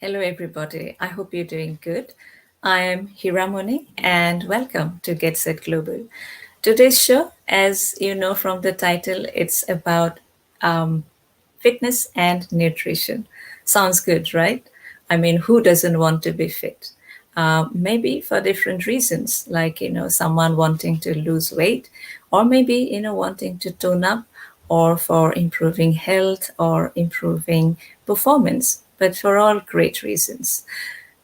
Hello, everybody. I hope you're doing good. I am Hiramoni, and welcome to Get Set Global. Today's show, as you know from the title, it's about um, fitness and nutrition. Sounds good, right? I mean, who doesn't want to be fit? Maybe for different reasons, like, someone wanting to lose weight, or maybe, wanting to tone up, or for improving health or improving performance, but for all great reasons.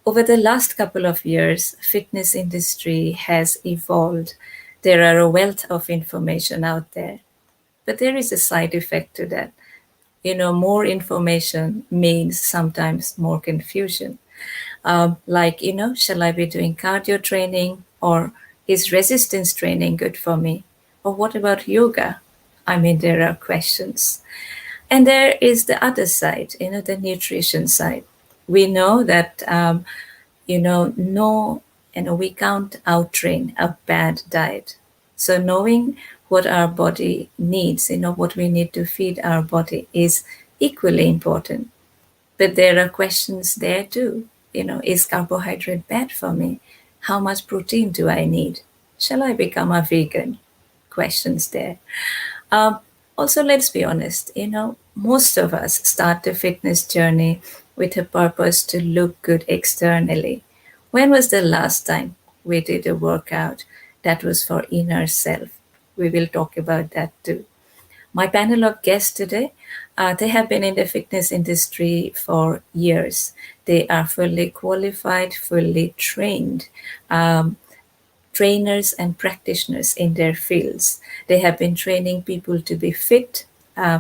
Over the last couple of years, fitness industry has evolved. There are a wealth of information out there, but there is a side effect to that. More information means sometimes more confusion. Shall I be doing cardio training, or is resistance training good for me? Or what about yoga? I mean, there are questions. And there is the other side, the nutrition side. We know that, no, we can't outtrain a bad diet. So knowing what our body needs, what we need to feed our body is equally important. But there are questions there too. Is carbohydrate bad for me? How much protein do I need? Shall I become a vegan? Questions there. Um, Also, let's be honest, most of us start the fitness journey with a purpose to look good externally. When was the last time we did a workout that was for inner self? We will talk about that too. My panel of guests today, they have been in the fitness industry for years. They are fully qualified, fully trained. Trainers and practitioners in their fields. They have been training people to be fit,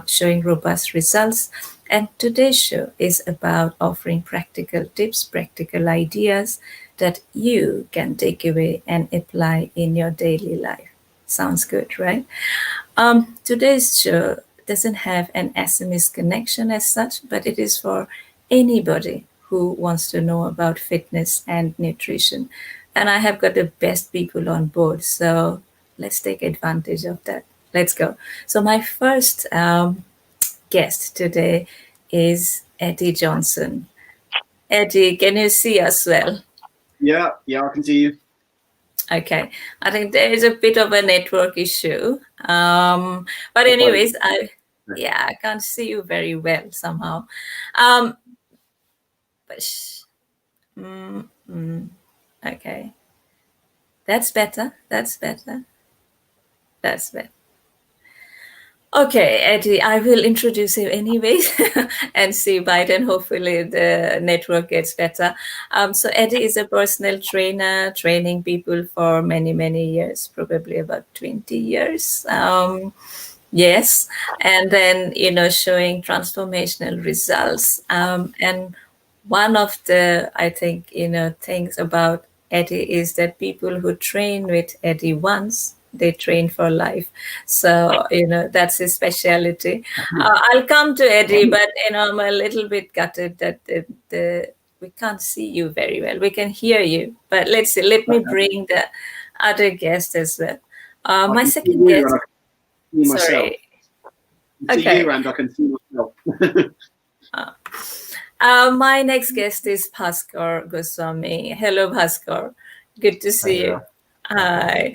showing robust results. And today's show is about offering practical tips, practical ideas that you can take away and apply in your daily life. Sounds good, right? Today's show doesn't have an SMS connection as such, but it is for anybody who wants to know about fitness and nutrition. And I have got the best people on board, so let's take advantage of that. Let's go. So, my first guest today is Eddie Johnson. Eddie, can you see us well? Yeah, I can see you. Okay, I think there is a bit of a network issue. But anyways, I can't see you very well somehow. Um, but okay, that's better. That's better. That's better. Okay, Eddie, I will introduce you anyways and see by then hopefully the network gets better. So Eddie is a personal trainer, training people for many, many years, probably about 20 years. Yes. And then, showing transformational results. And one of the, I think, things about Eddie is that people who train with Eddie once, they train for life. So, that's his specialty. I'll come to Eddie, but, I'm a little bit gutted that we can't see you very well. We can hear you, but let's see. Let me bring the other guest as well. My second guest. See myself. Sorry. See you and I can see myself. My next guest is Pascal Goswami. Hello, Bhaskar. Good to see you. Hi.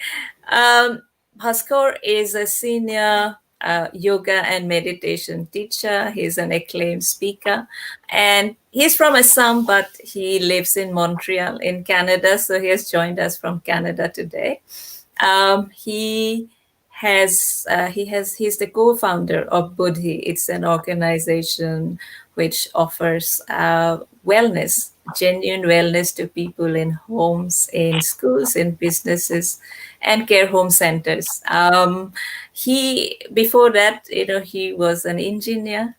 Bhaskar is a senior yoga and meditation teacher. He's an acclaimed speaker. And he's from Assam, but he lives in Montreal in Canada. So he has joined us from Canada today. He's the co-founder of Buddhi. It's an organization which offers wellness, genuine wellness to people in homes, in schools, in businesses, and care home centers. Before that, he was an engineer.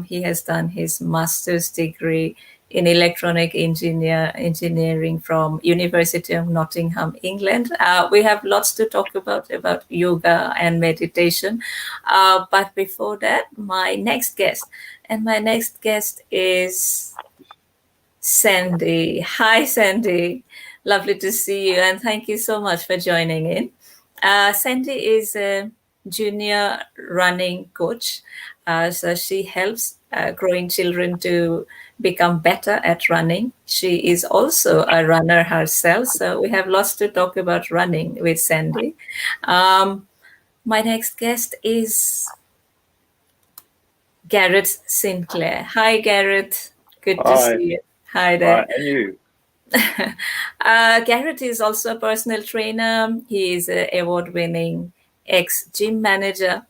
He has done his master's degree in electronic engineering from University of Nottingham, England. We have lots to talk about yoga and meditation. But before that, my next guest is Sandi. Hi, Sandi. Lovely to see you, and thank you so much for joining in. Sandi is a junior running coach. So she helps growing children to become better at running. She is also a runner herself. So we have lots to talk about running with Sandi. Um, my next guest is Garrett Sinclair. Hi, Garrett. Good to Hi, see you. Hi hi, there. and you? Garrett is also a personal trainer. He is an award winning ex gym manager.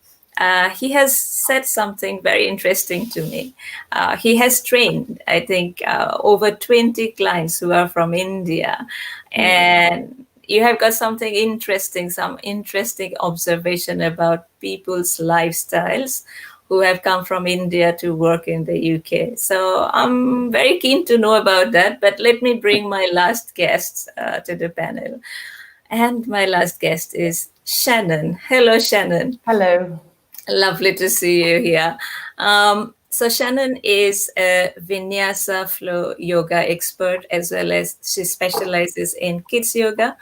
He has said something very interesting to me. He has trained, I think, over 20 clients who are from India. And you have got something interesting, some interesting observation about people's lifestyles who have come from India to work in the UK. So I'm very keen to know about that. But let me bring my last guest to the panel. And my last guest is Shannon. Hello, Shannon. Hello. Lovely to see you here. So Shannon is a Vinyasa flow yoga expert, as well as she specializes in kids yoga.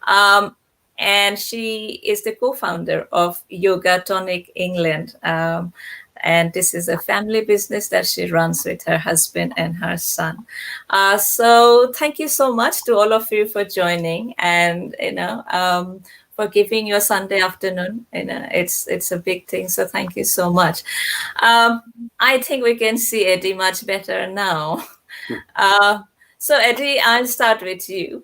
Um, and she is the co-founder of Yoga Tonic England. And this is a family business that she runs with her husband and her son. So thank you so much to all of you for joining, and for giving your Sunday afternoon. It's a big thing. So thank you so much. I think we can see Eddie much better now. So Eddie, I'll start with you.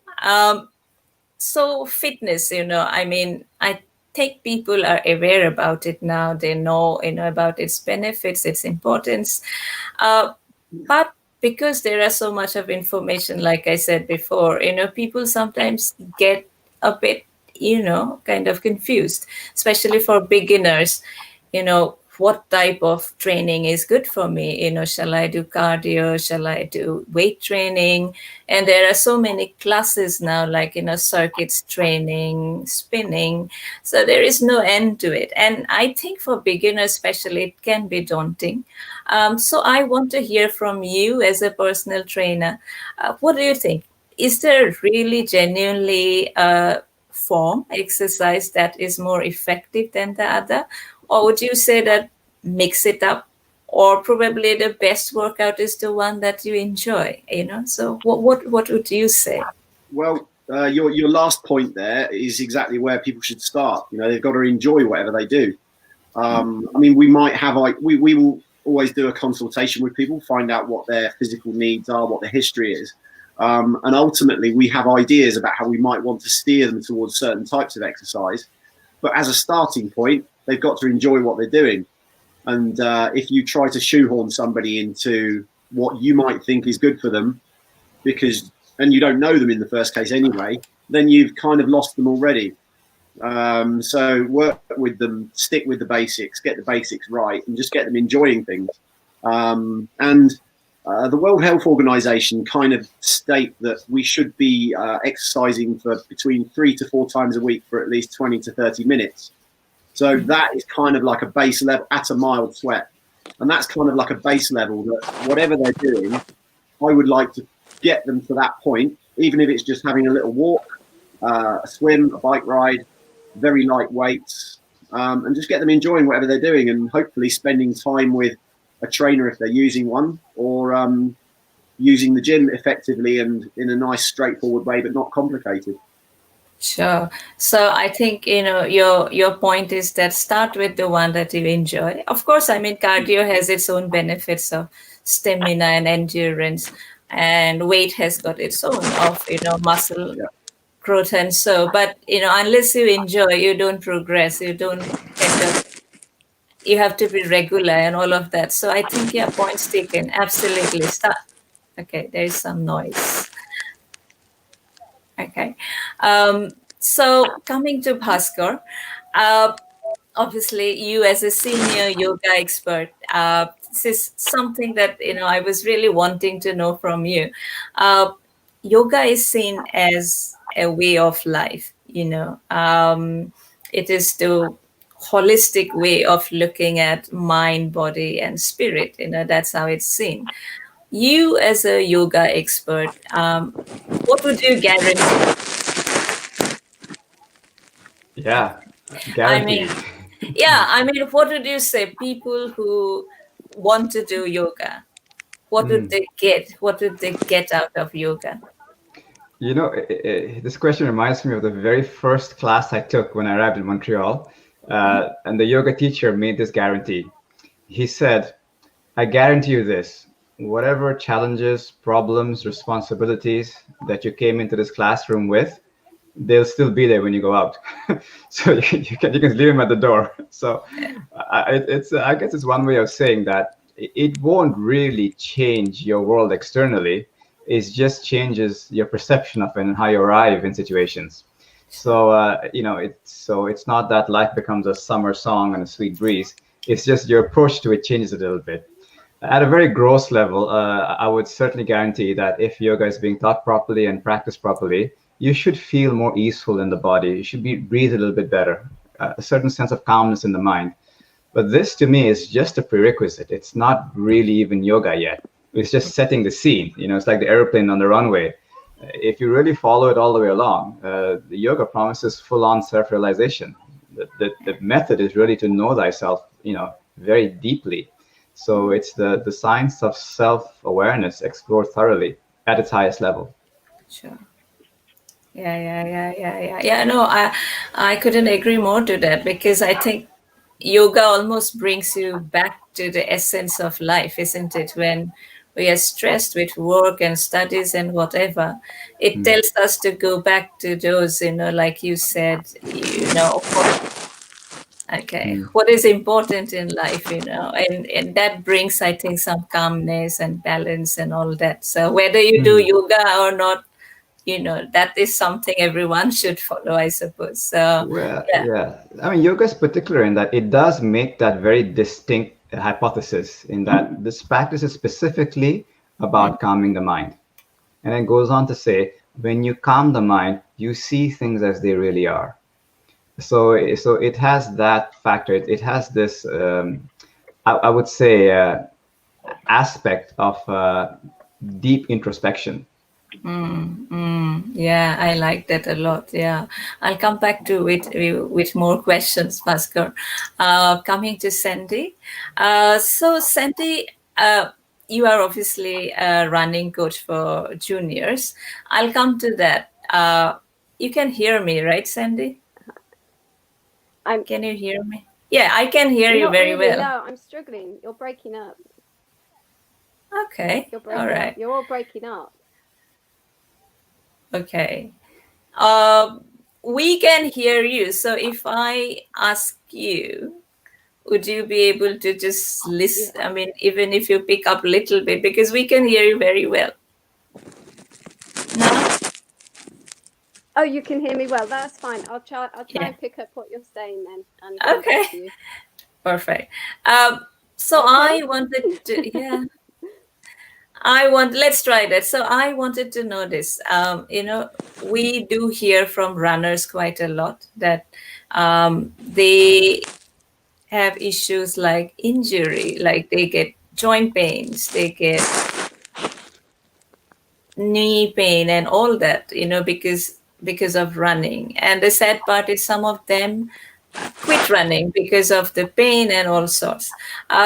So fitness, I mean, I think people are aware about it now. They know, about its benefits, its importance. But because there are so much of information, like I said before, people sometimes get a bit, kind of confused, especially for beginners. What type of training is good for me? Shall I do cardio? Shall I do weight training? And there are so many classes now, like, circuits training, spinning. So there is no end to it. And I think for beginners, especially, it can be daunting. So I want to hear from you as a personal trainer. What do you think? Is there really genuinely a form exercise that is more effective than the other? Or would you say that mix it up? Or probably the best workout is the one that you enjoy, So what would you say? Well, your last point there is exactly where people should start. They've got to enjoy whatever they do. I mean, we might have we will always do a consultation with people, find out what their physical needs are, what their history is. And ultimately, we have ideas about how we might want to steer them towards certain types of exercise. But as a starting point, they've got to enjoy what they're doing. And if you try to shoehorn somebody into what you might think is good for them, and you don't know them in the first case anyway, then you've kind of lost them already. So work with them, stick with the basics, get the basics right, and just get them enjoying things. The World Health Organization kind of state that we should be exercising for between 3 to 4 times a week for at least 20 to 30 minutes. So that is kind of like a base level at a mild sweat. And that's kind of like a base level that whatever they're doing, I would like to get them to that point, even if it's just having a little walk, a swim, a bike ride, very light weights, and just get them enjoying whatever they're doing, and hopefully spending time with a trainer if they're using one, or using the gym effectively and in a nice straightforward way, but not complicated. Sure. So I think, your point is that start with the one that you enjoy. Of course, I mean, cardio has its own benefits of stamina and endurance, and weight has got its own of, muscle growth. And so, but, unless you enjoy, you don't progress, you don't kind of, you have to be regular and all of that. So I think, yeah, points taken. Absolutely. Start. Okay, there is some noise. Okay. So coming to Bhaskar, obviously you as a senior yoga expert, this is something that, I was really wanting to know from you. Yoga is seen as a way of life, it is the holistic way of looking at mind, body, and spirit. That's how it's seen. You as a yoga expert, what would you guarantee? Yeah, I mean, guarantees. Yeah, I mean, what would you say? People who want to do yoga, what would they get? What would they get out of yoga? You know, this question reminds me of the very first class I took when I arrived in Montreal. And the yoga teacher made this guarantee. He said, I guarantee you this, whatever challenges, problems, responsibilities that you came into this classroom with, they'll still be there when you go out. So you can leave them at the door. So I guess it's one way of saying that it won't really change your world externally. It just changes your perception of it and how you arrive in situations. Sure. So it's not that life becomes a summer song and a sweet breeze. It's just your approach to it changes a little bit. At a very gross level, I would certainly guarantee that if yoga is being taught properly and practiced properly, you should feel more easeful in the body. You should breathe a little bit better, a certain sense of calmness in the mind. But this to me is just a prerequisite. It's not really even yoga yet. It's just setting the scene. It's like the airplane on the runway. If you really follow it all the way along, the yoga promises full-on self-realization. The method is really to know thyself, very deeply. So it's the science of self-awareness explored thoroughly at its highest level. Sure. Yeah. No, I couldn't agree more to that, because I think yoga almost brings you back to the essence of life, isn't it? When we are stressed with work and studies and whatever, it Mm. tells us to go back to those, like you said, okay, Mm. what is important in life, and that brings, I think, some calmness and balance and all that. So whether you do Mm. yoga or not, that is something everyone should follow, I suppose. So Well, yeah. yeah. I mean, yoga is particular in that it does make that very distinct hypothesis in that this practice is specifically about calming the mind. And then goes on to say, when you calm the mind, you see things as they really are. So it has that factor. It has this, I would say, aspect of deep introspection. Yeah, I like that a lot. Yeah, I'll come back to with more questions, Bhaskar. Coming to Sandy. So Sandy, you are obviously a running coach for juniors. I'll come to that. You can hear me, right, Sandy? I'm Can you hear me? Yeah, I can hear you not very really. well. No, I'm struggling. You're breaking up. Okay, You're all breaking up. right, You're all breaking up. okay. Uh, we can hear you. So if I ask you, would you be able to just listen? Yeah. I mean, even if you pick up a little bit, because we can hear you very well. No? Oh, you can hear me well. That's fine. I'll try. I'll try Yeah. and pick up what you're saying then, and come back Okay. to you. Perfect. So Okay. I wanted to, yeah, let's try that. So I wanted to know this. We do hear from runners quite a lot that they have issues like injury, like they get joint pains, they get knee pain and all that, because of running. And the sad part is some of them quit running because of the pain and all sorts.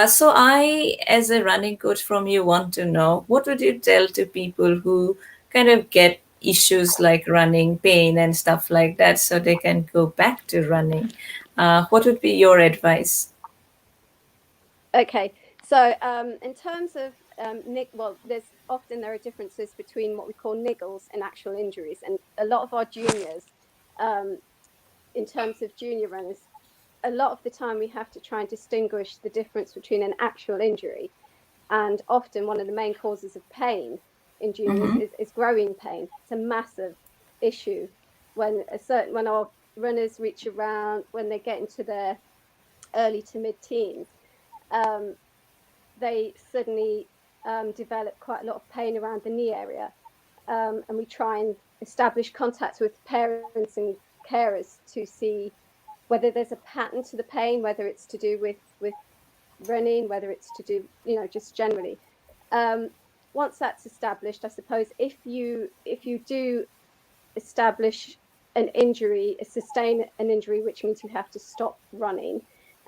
So I, as a running coach from you, want to know, what would you tell to people who kind of get issues like running pain and stuff like that, so they can go back to running? What would be your advice? Okay. So, in terms of well, there are differences between what we call niggles and actual injuries, and a lot of our juniors, um, in terms of junior runners, a lot of the time we have to try and distinguish the difference between an actual injury, and often one of the main causes of pain in juniors Mm-hmm. is growing pain. It's a massive issue when our runners reach around, when they get into their early to mid teens, um, they suddenly develop quite a lot of pain around the knee area, and we try and establish contact with parents and carers to see whether there's a pattern to the pain, whether it's to do with running, whether it's to do, just generally. Um, Once that's established, I suppose if you do establish an injury, sustain an injury, which means you have to stop running,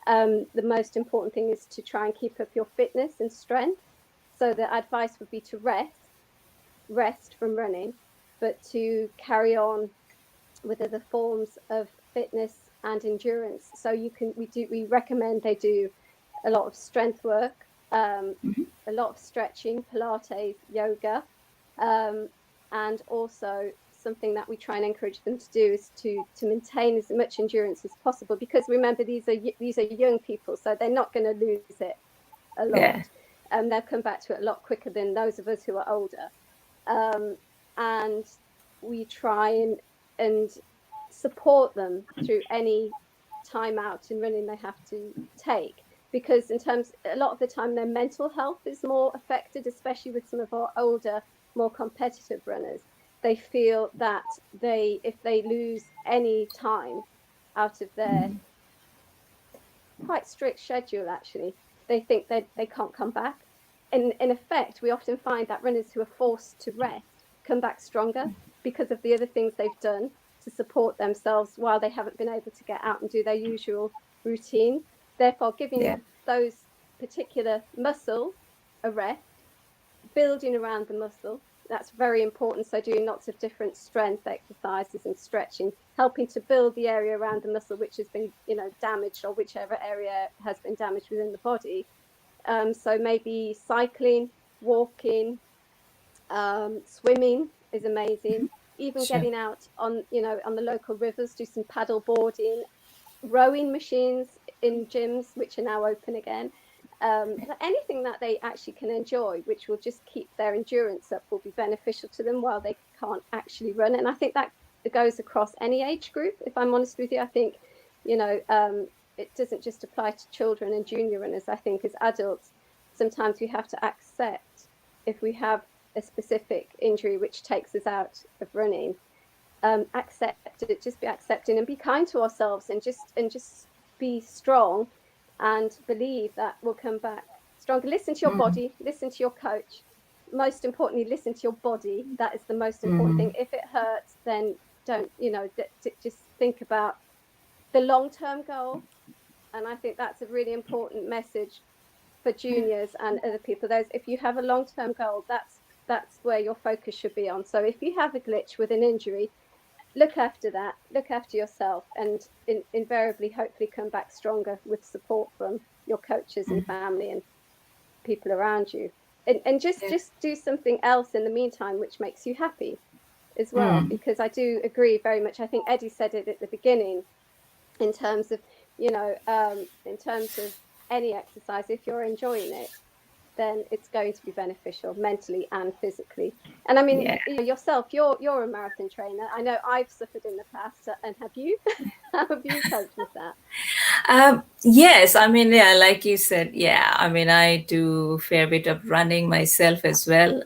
The most important thing is to try and keep up your fitness and strength. So the advice would be to rest from running, but to carry on with other forms of fitness and endurance. So we recommend they do a lot of strength work, a lot of stretching, Pilates, yoga, and also something that we try and encourage them to do is to maintain as much endurance as possible, because remember, these are young people, so they're not going to lose it a lot. Yeah. They'll come back to it a lot quicker than those of us who are older. And we try and support them through any time out in running they have to take, because a lot of the time their mental health is more affected, especially with some of our older, more competitive runners. They feel that if they lose any time out of their quite strict schedule, actually, they think they can't come back. In effect, we often find that runners who are forced to rest come back stronger because of the other things they've done to support themselves while they haven't been able to get out and do their usual routine. Therefore, giving those particular muscles a rest, building around the muscle, that's very important. So doing lots of different strength exercises and stretching, helping to build the area around the muscle which has been, damaged, or whichever area has been damaged within the body. So maybe cycling, walking, swimming is amazing. Even getting out on the local rivers, do some paddle boarding, rowing machines in gyms which are now open again. Anything that they actually can enjoy, which will just keep their endurance up, will be beneficial to them while they can't actually run. And I think that goes across any age group, if I'm honest with you. I think, it doesn't just apply to children and junior runners. I think as adults, sometimes we have to accept if we have a specific injury which takes us out of running, accept it, just be accepting and be kind to ourselves, and just be strong and believe that we'll come back stronger. Listen to your body, listen to your coach. Most importantly, listen to your body. That is the most important thing. If it hurts, then don't, just think about the long-term goal. And I think that's a really important message for juniors and other people. If you have a long-term goal, that's where your focus should be on. So if you have a glitch with an injury, look after that, look after yourself, and invariably, hopefully, come back stronger with support from your coaches and family and people around you. And just do something else in the meantime which makes you happy as well, because I do agree very much. I think Eddie said it at the beginning, in terms of any exercise, if you're enjoying it, then it's going to be beneficial mentally and physically. And I mean, yourself, you're a marathon trainer. I know I've suffered in the past, and have you? How have you coped with that? Yes, I mean, like you said, I mean, I do a fair bit of running myself as well.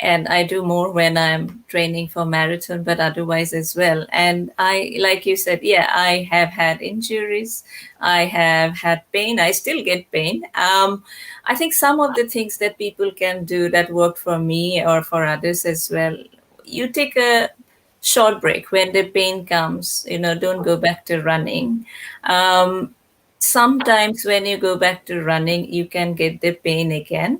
And I do more when I'm training for marathon, but otherwise as well. And I, like you said, I have had injuries. I have had pain. I still get pain. I think some of the things that people can do that work for me or for others as well, you take a short break when the pain comes, don't go back to running. Sometimes when you go back to running, you can get the pain again.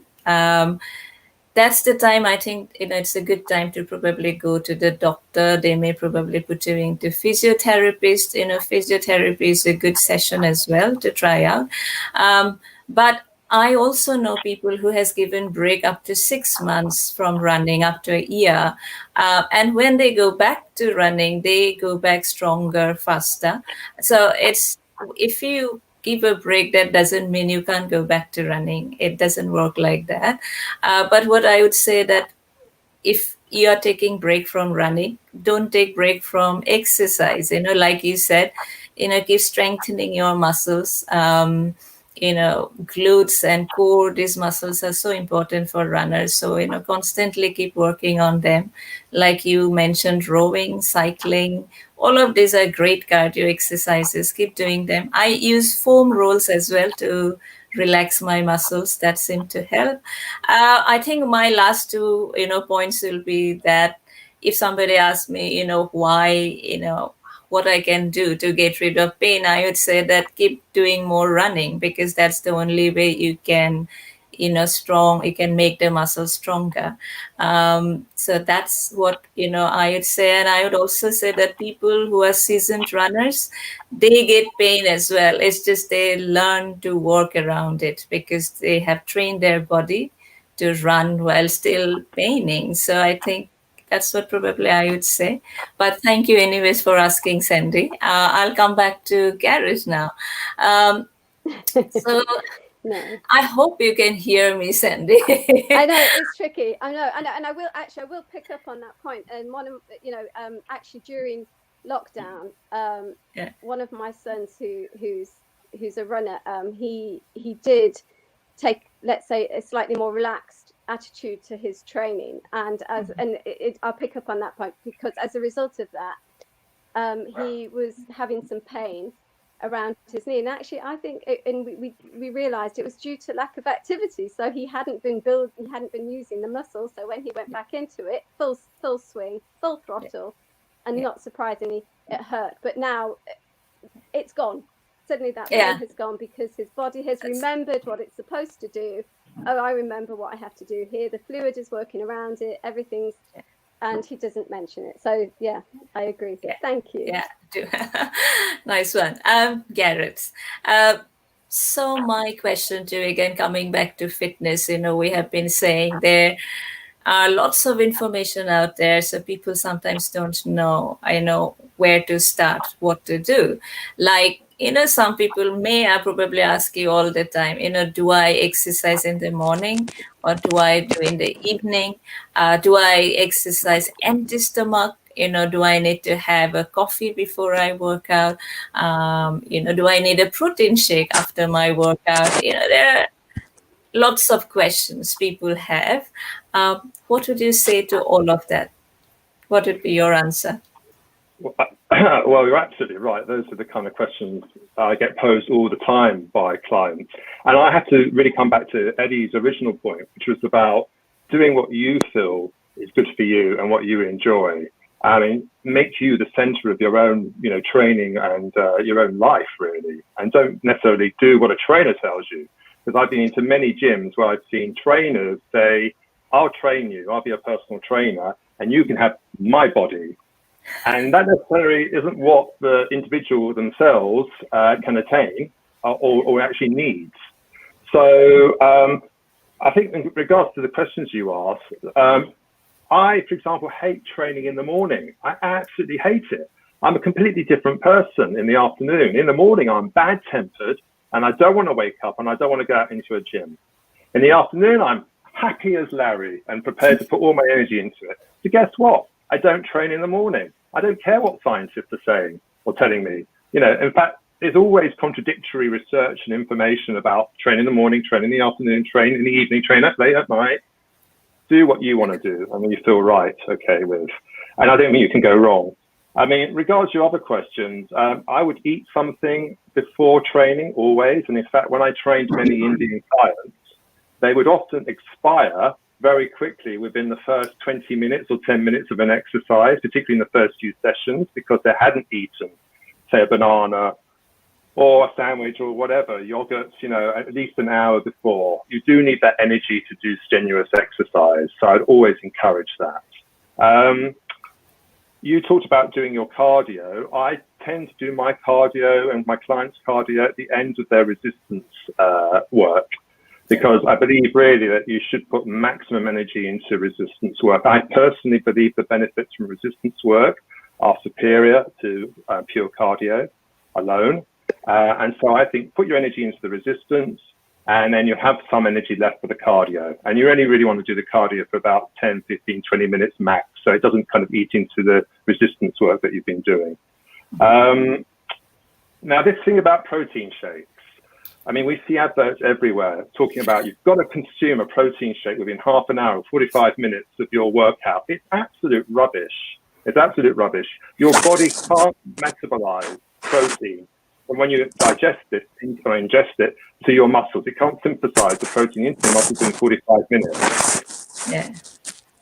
That's the time I think, it's a good time to probably go to the doctor. They may probably put you into physiotherapist. Physiotherapy is a good session as well to try out. But I also know people who has given break up to 6 months from running, up to a year. And when they go back to running, they go back stronger, faster. So if you give a break, that doesn't mean you can't go back to running. It doesn't work like that. But what I would say that if you are taking break from running, don't take break from exercise. Like you said, keep strengthening your muscles. Glutes and core, these muscles are so important for runners. So, constantly keep working on them. Like you mentioned, rowing, cycling, all of these are great cardio exercises. Keep doing them. I use foam rolls as well to relax my muscles. That seem to help. I think my last two, points will be that if somebody asks me, why, what I can do to get rid of pain, I would say that keep doing more running, because that's the only way you can, you can make the muscle stronger. So that's what, I would say. And I would also say that people who are seasoned runners, they get pain as well. It's just they learn to work around it because they have trained their body to run while still paining. So I think that's what probably I would say. But thank you anyways for asking, Sandi. I'll come back to Garrett now. So No. I hope you can hear me, Sandi. I know it's tricky. I know, and I will pick up on that point. And one of actually during lockdown, one of my sons who's a runner, he did take, let's say, a slightly more relaxed attitude to his training, and I'll pick up on that point, because as a result of that, he was having some pain around his knee, and actually I think we realized it was due to lack of activity. So he hadn't been using the muscle. So when he went back into it, full swing, full throttle, and not surprisingly it hurt. But now it's gone. Suddenly that pain has gone, because his body has remembered what it's supposed to do. Oh, I remember what I have to do here. The fluid is working around it. Everything's, and he doesn't mention it. So yeah, I agree. Thank you. Yeah, nice one. Garrett. So my question to you, again, coming back to fitness, we have been saying there are lots of information out there, so people sometimes don't know, where to start, what to do. Like, some people may probably ask you all the time, do I exercise in the morning or do I do in the evening? Do I exercise empty stomach? Do I need to have a coffee before I work out? Do I need a protein shake after my workout? There are lots of questions people have. What would you say to all of that? What would be your answer? Well, you're absolutely right. Those are the kind of questions I get posed all the time by clients. And I have to really come back to Eddie's original point, which was about doing what you feel is good for you and what you enjoy. I mean, make you the center of your own, training and your own life, really. And don't necessarily do what a trainer tells you. Because I've been into many gyms where I've seen trainers say, I'll train you, I'll be a personal trainer, and you can have my body. And that necessarily isn't what the individual themselves can attain or actually needs. So I think in regards to the questions you asked, I, for example, hate training in the morning. I absolutely hate it. I'm a completely different person in the afternoon. In the morning, I'm bad-tempered, and I don't want to wake up, and I don't want to go out into a gym. In the afternoon, I'm happy as Larry and prepared to put all my energy into it. So guess what? I don't train in the morning. I don't care what scientists are saying or telling me. In fact, there's always contradictory research and information about train in the morning, train in the afternoon, train in the evening, train late at night. Do what you want to do and you feel right, okay with. And I don't think you can go wrong. I mean, regards to your other questions, I would eat something before training always. And in fact, when I trained many Indian clients, they would often expire very quickly within the first 20 minutes or 10 minutes of an exercise, particularly in the first few sessions, because they hadn't eaten, say, a banana or a sandwich or whatever, yogurts, at least an hour before. You do need that energy to do strenuous exercise. So I'd always encourage that. You talked about doing your cardio. I tend to do my cardio and my clients' cardio at the end of their resistance work, because I believe really that you should put maximum energy into resistance work. I personally believe the benefits from resistance work are superior to pure cardio alone. And so I think put your energy into the resistance, and then you have some energy left for the cardio. And you only really want to do the cardio for about 10, 15, 20 minutes max. So it doesn't kind of eat into the resistance work that you've been doing. Now, this thing about protein shakes. I mean, we see adverts everywhere talking about you've got to consume a protein shake within half an hour or 45 minutes of your workout. It's absolute rubbish. It's absolute rubbish. Your body can't metabolize protein. And when you digest it or ingest it to your muscles, it can't synthesize the protein into the muscles in 45 minutes. Yeah.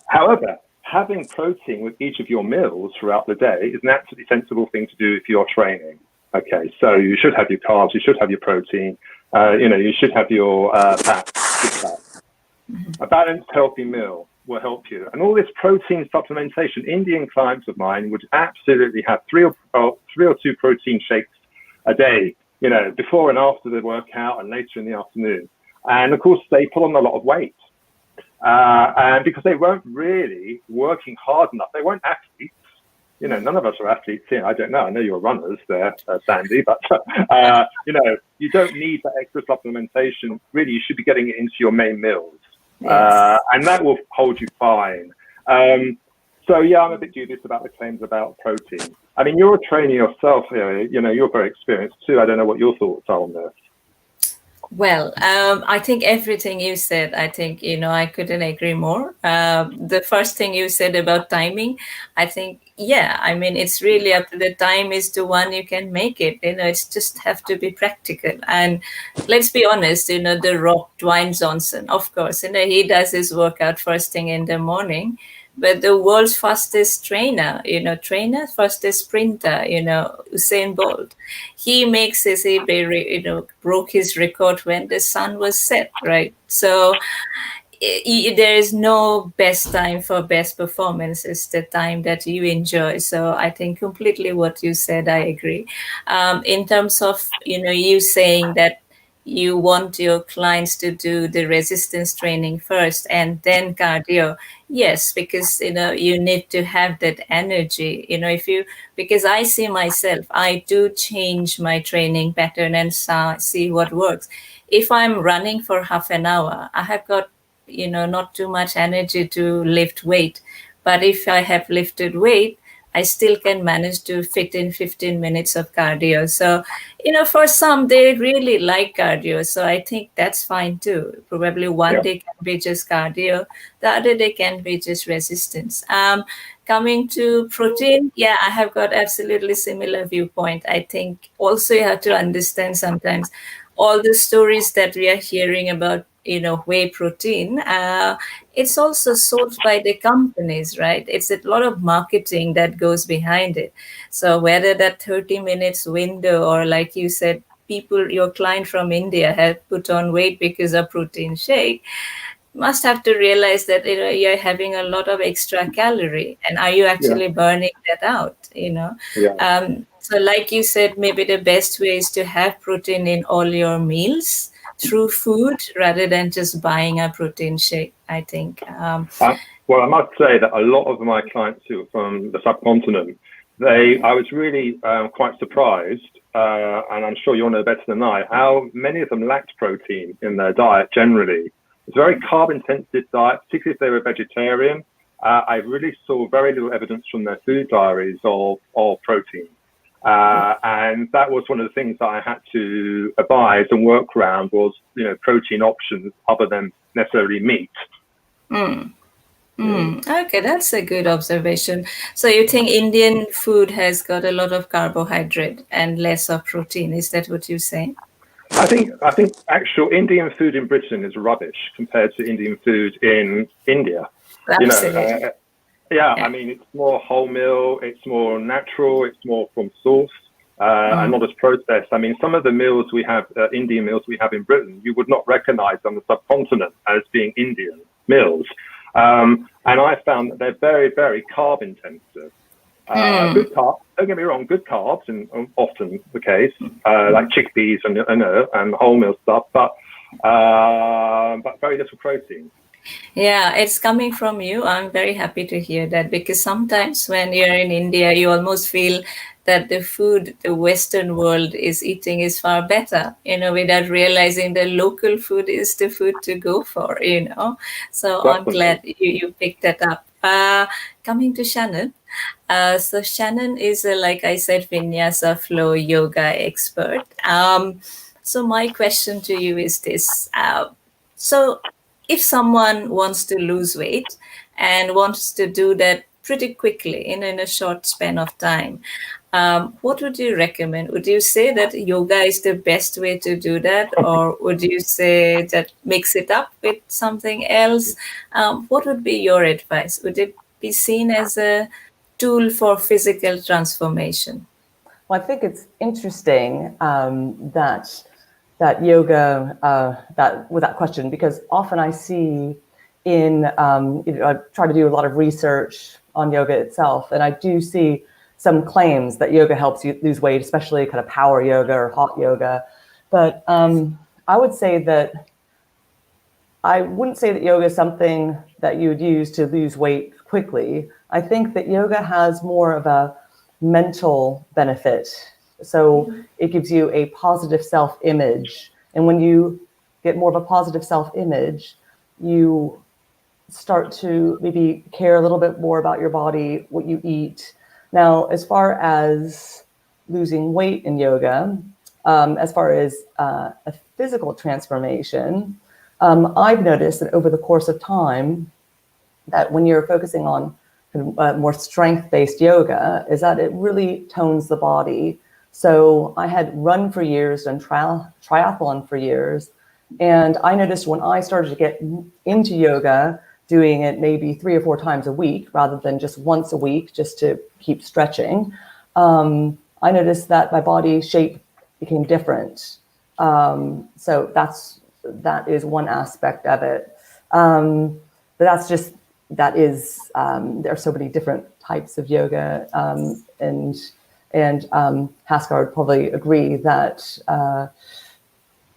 However, having protein with each of your meals throughout the day is an absolutely sensible thing to do if you're training. Okay, so you should have your carbs, you should have your protein, you should have your fat, good fat. A balanced, healthy meal will help you. And all this protein supplementation, Indian clients of mine would absolutely have three or two protein shakes a day, before and after the workout and later in the afternoon. And of course, they put on a lot of weight. And because they weren't really working hard enough, they weren't athletes. None of us are athletes here. I don't know. I know you're runners there, Sandi, but you don't need that extra supplementation. Really, you should be getting it into your main meals, and that will hold you fine. So yeah, I'm a bit dubious about the claims about protein. I mean, you're a trainer yourself here. You're very experienced too. I don't know what your thoughts are on this. Well, I think everything you said, I couldn't agree more. The first thing you said about timing, I think, it's really up to the time is the one you can make it. It's just have to be practical. And let's be honest, The Rock, Dwayne Johnson, of course, he does his workout first thing in the morning. But the world's fastest fastest sprinter, Usain Bolt, he broke his record when the sun was set, right? So there is no best time for best performance. It's the time that you enjoy. So I think completely what you said, I agree. In terms of, you saying that you want your clients to do the resistance training first and then cardio. Yes, because you need to have that energy. Because I see myself, I do change my training pattern and see what works. If I'm running for half an hour, I have got not too much energy to lift weight. But if I have lifted weight, I still can manage to fit in 15 minutes of cardio. So, for some, they really like cardio. So I think that's fine too. Probably one day can be just cardio. The other day can be just resistance. Coming to protein, I have got absolutely similar viewpoint. I think also you have to understand sometimes all the stories that we are hearing about whey protein, it's also sold by the companies, right? It's a lot of marketing that goes behind it. So whether that 30 minutes window or like you said, your client from India have put on weight because of protein shake, must have to realize that you're having a lot of extra calorie, and are you actually burning that out? So like you said, maybe the best way is to have protein in all your meals through food rather than just buying a protein shake, I think. Well, I must say that a lot of my clients who are from the subcontinent, I was really quite surprised, and I'm sure you'll know better than I, how many of them lacked protein in their diet generally. It's a very carb-intensive diet, particularly if they were vegetarian. I really saw very little evidence from their food diaries of protein. And that was one of the things that I had to advise and work around was, protein options other than necessarily meat. Okay, that's a good observation. So you think Indian food has got a lot of carbohydrate and less of protein? Is that what you're saying? I think actual Indian food in Britain is rubbish compared to Indian food in India. Absolutely. I mean, it's more wholemeal, it's more natural, it's more from source, and not as processed. I mean, some of the meals we have, Indian meals we have in Britain, you would not recognize on the subcontinent as being Indian meals. And I found that they're very, very carb intensive. Good carbs, don't get me wrong, good carbs, and often the case, like chickpeas and wholemeal stuff, but very little protein. Yeah, it's coming from you. I'm very happy to hear that, because sometimes when you're in India, you almost feel that the food the Western world is eating is far better, without realizing the local food is the food to go for, So Definitely. I'm glad you picked that up. Coming to Shannon. So Shannon is, like I said, Vinyasa flow yoga expert. So my question to you is this. So if someone wants to lose weight and wants to do that pretty quickly in a short span of time, what would you recommend? Would you say that yoga is the best way to do that? Or would you say that mix it up with something else? What would be your advice? Would it be seen as a tool for physical transformation? Well, I think it's interesting that yoga, that with that question, because often I see I try to do a lot of research on yoga itself, and I do see some claims that yoga helps you lose weight, especially kind of power yoga or hot yoga. But I would say that I wouldn't say that yoga is something that you would use to lose weight quickly. I think that yoga has more of a mental benefit. So it gives you a positive self-image. And when you get more of a positive self-image, you start to maybe care a little bit more about your body, what you eat. Now, as far as losing weight in yoga, as far as a physical transformation, I've noticed that over the course of time, that when you're focusing on more strength-based yoga, is that it really tones the body. So I had run for years and triathlon for years. And I noticed when I started to get into yoga, doing it maybe 3 or 4 times a week, rather than just once a week, just to keep stretching, I noticed that my body shape became different. So that is one aspect of it. But there are so many different types of yoga, and Bhaskar would probably agree that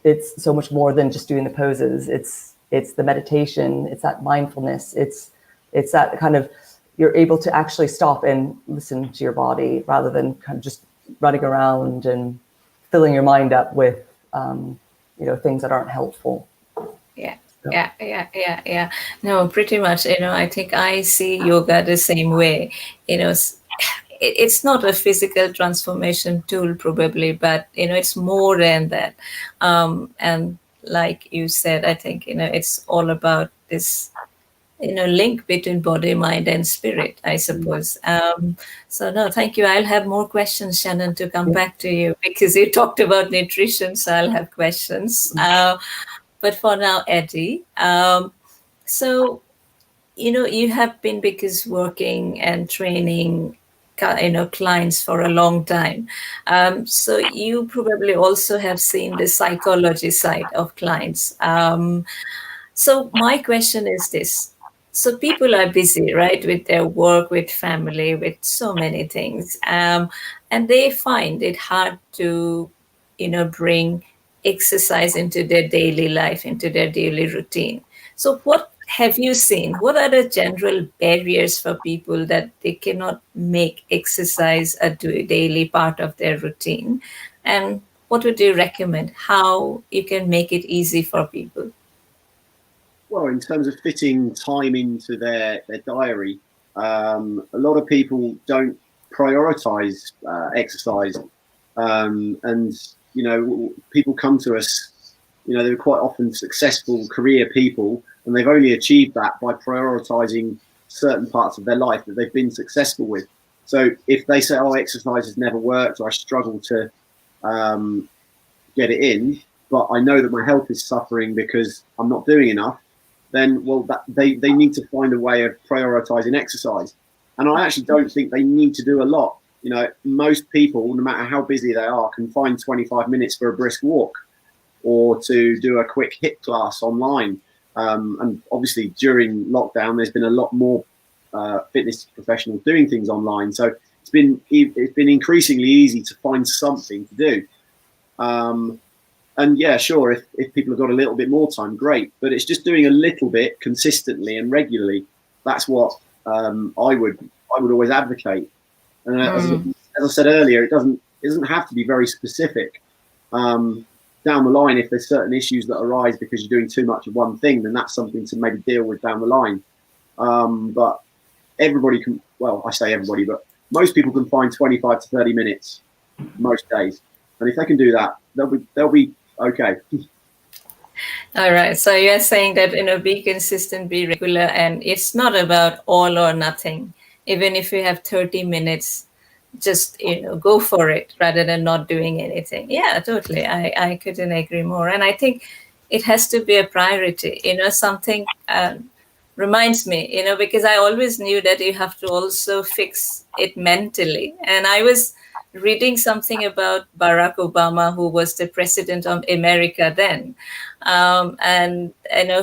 it's so much more than just doing the poses. It's the meditation, it's that mindfulness, it's that kind of, you're able to actually stop and listen to your body rather than kind of just running around and filling your mind up with things that aren't helpful. Yeah. No, pretty much. I think I see yoga the same way. It's not a physical transformation tool probably, but it's more than that. And like you said, I think it's all about this link between body, mind, and spirit, I suppose. So no, thank you. I'll have more questions, Shannon, to come back to you, because you talked about nutrition, so I'll have questions. But for now, Eddie, so you have been, because working and training clients for a long time, so you probably also have seen the psychology side of clients. So my question is this: so people are busy, right, with their work, with family, with so many things, and they find it hard to bring exercise into their daily life, into their daily routine. So what have you seen? What are the general barriers for people that they cannot make exercise a daily part of their routine? And what would you recommend, how you can make it easy for people? Well, in terms of fitting time into their diary, a lot of people don't prioritize exercise. And people come to us, they're quite often successful career people, and they've only achieved that by prioritizing certain parts of their life that they've been successful with. So if they say, oh, exercise has never worked, or I struggle to get it in, but I know that my health is suffering because I'm not doing enough, then, well, they need to find a way of prioritizing exercise. And I actually don't think they need to do a lot. Most people, no matter how busy they are, can find 25 minutes for a brisk walk or to do a quick HIIT class online. And obviously during lockdown, there's been a lot more fitness professionals doing things online. So it's been increasingly easy to find something to do. And yeah, sure, if people have got a little bit more time, great. But it's just doing a little bit consistently and regularly. That's what I would always advocate. As I said earlier, it doesn't have to be very specific. Down the line, if there's certain issues that arise because you're doing too much of one thing, then that's something to maybe deal with down the line. But everybody can, well, I say everybody, but most people can find 25 to 30 minutes most days. And if they can do that, they'll be okay. All right. So you're saying that, be consistent, be regular, and it's not about all or nothing. Even if you have 30 minutes, just, go for it rather than not doing anything. Yeah, totally. I couldn't agree more. And I think it has to be a priority, something reminds me, because I always knew that you have to also fix it mentally. And I was reading something about Barack Obama, who was the president of America then. And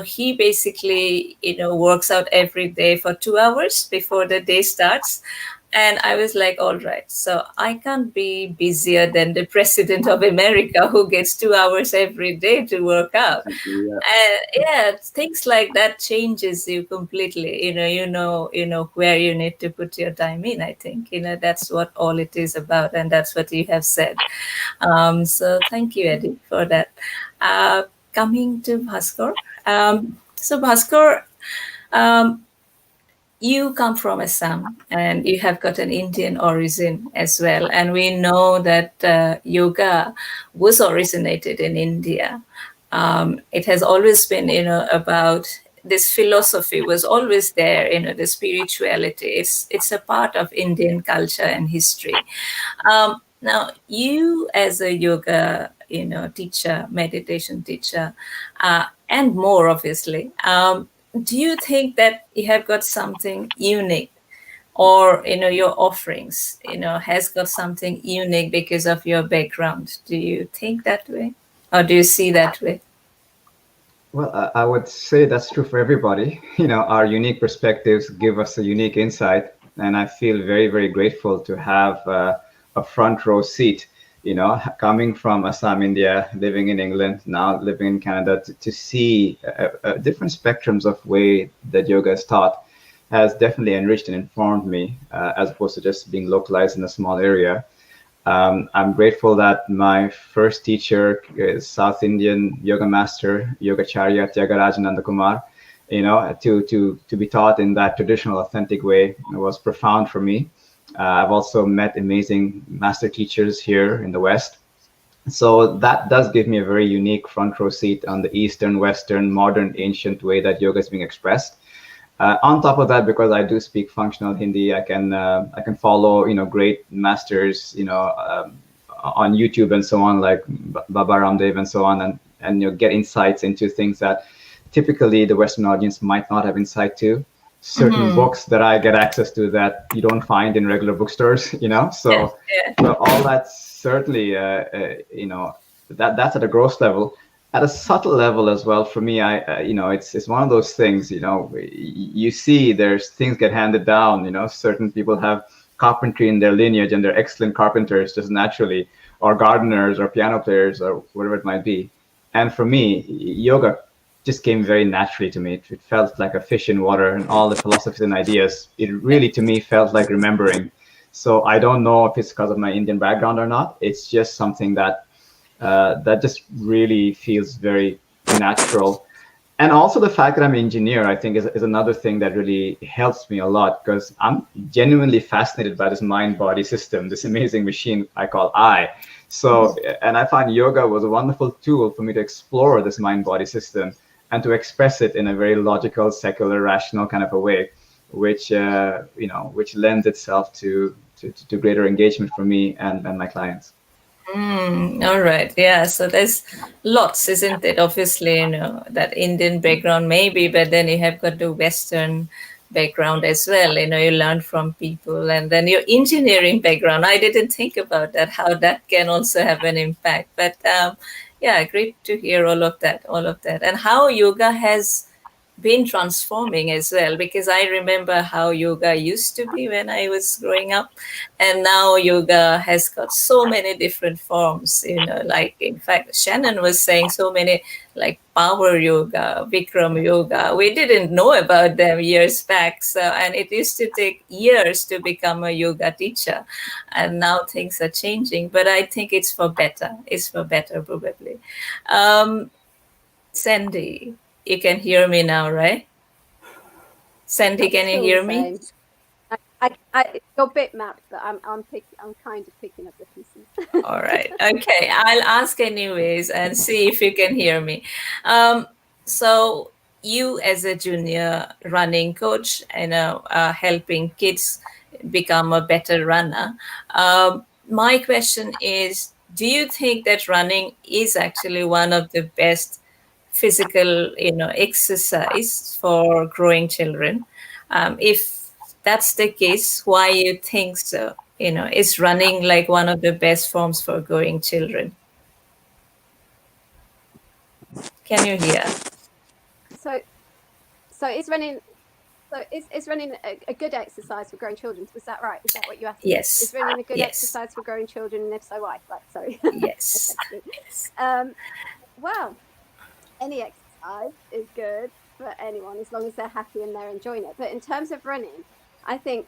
he basically, works out every day for 2 hours before the day starts. And I was like, all right, so I can't be busier than the president of America, who gets 2 hours every day to work out. Yeah. Yeah, things like that changes you completely. You know where you need to put your time in. I think that's what all it is about, and that's what you have said. So thank you, Eddie, for that. Coming to Bhaskar. So Bhaskar, um, you come from Assam and you have got an Indian origin as well. And we know that yoga was originated in India. It has always been, about this philosophy was always there, the spirituality. It's a part of Indian culture and history. Now, you as a yoga, teacher, meditation teacher, and more obviously, do you think that you have got something unique, or your offerings, has got something unique because of your background? Do you think that way, or do you see that way? Well, I would say that's true for everybody. Our unique perspectives give us a unique insight, and I feel very, very grateful to have a front row seat. Coming from Assam, India, living in England, now living in Canada, to see different spectrums of way that yoga is taught has definitely enriched and informed me, as opposed to just being localized in a small area. I'm grateful that my first teacher is South Indian yoga master, Yogacharya Tyagarajananda Kumar. To be taught in that traditional, authentic way was profound for me. I've also met amazing master teachers here in the West. So that does give me a very unique front row seat on the Eastern, Western, modern, ancient way that yoga is being expressed. On top of that, because I do speak functional Hindi, I can follow great masters on YouTube and so on, like Baba Ramdev and so on, and get insights into things that typically the Western audience might not have insight to. Certain books that I get access to that you don't find in regular bookstores. So all that certainly that's at a gross level. At a subtle level as well, for me, it's one of those things. You see, there's things get handed down. Certain people have carpentry in their lineage, and they're excellent carpenters just naturally, or gardeners, or piano players, or whatever it might be. And for me, yoga just came very naturally to me. It felt like a fish in water, and all the philosophies and ideas. It really, to me, felt like remembering. So I don't know if it's because of my Indian background or not. It's just something that just really feels very natural. And also the fact that I'm an engineer, I think, is another thing that really helps me a lot, because I'm genuinely fascinated by this mind-body system, this amazing machine I call I. So, and I find yoga was a wonderful tool for me to explore this mind-body system and to express it in a very logical, secular, rational kind of a way, which lends itself to greater engagement for me and my clients. All right. Yeah. So there's lots, isn't it? Obviously, that Indian background maybe, but then you have got the Western background as well. You learn from people, and then your engineering background. I didn't think about that, how that can also have an impact. But yeah, great to hear all of that, and how yoga has been transforming as well, because I remember how yoga used to be when I was growing up, and now yoga has got so many different forms, like in fact Shannon was saying so many, like power yoga, Bikram yoga. We didn't know about them years back, so, and it used to take years to become a yoga teacher, and now things are changing, but I think it's for better. Probably. Sandi, you can hear me now, right? Sandi, can you hear me? You're bitmapped, but I'm kind of picking up the pieces. All right. Okay. I'll ask anyways and see if you can hear me. So you as a junior running coach, helping kids become a better runner. My question is, do you think that running is actually one of the best physical, exercise for growing children. If that's the case, why you think so? Is running like one of the best forms for growing children? Can you hear? So, so is running. So is running a good exercise for growing children? Was that right? Is that what you asked me? Yes. Is running a good Yes. exercise for growing children? And if so, why? Right. Sorry. Yes. Well, any exercise is good for anyone as long as they're happy and they're enjoying it. But in terms of running, I think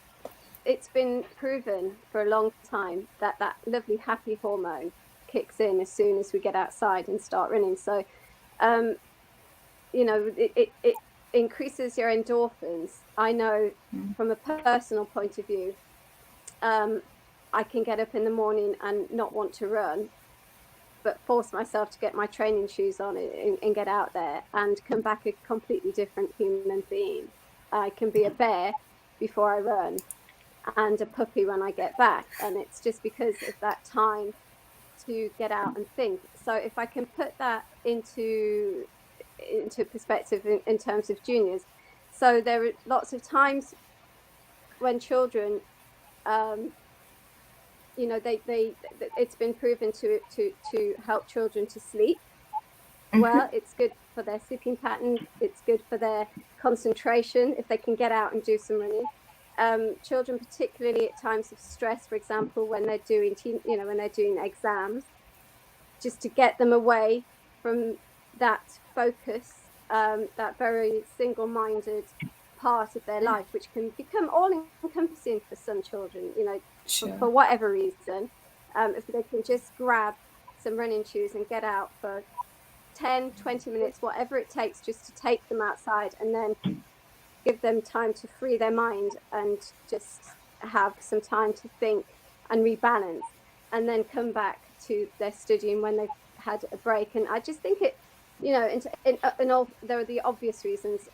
it's been proven for a long time that that lovely happy hormone kicks in as soon as we get outside and start running. So, it increases your endorphins. I know from a personal point of view, I can get up in the morning and not want to run, but force myself to get my training shoes on and get out there and come back a completely different human being. I can be a bear before I run and a puppy when I get back. And it's just because of that time to get out and think. So if I can put that into perspective in terms of juniors. So there are lots of times when children, it's been proven to help children to sleep. Well, it's good for their sleeping pattern. It's good for their concentration if they can get out and do some running. Children, particularly at times of stress, for example, when they're doing, when they're doing exams, just to get them away from that focus, that very single-minded part of their life, which can become all-encompassing for some children, Sure. for whatever reason. If they can just grab some running shoes and get out for 10, 20 minutes, whatever it takes, just to take them outside and then give them time to free their mind and just have some time to think and rebalance, and then come back to their studying when they've had a break. And I just think it, in all, there are the obvious reasons,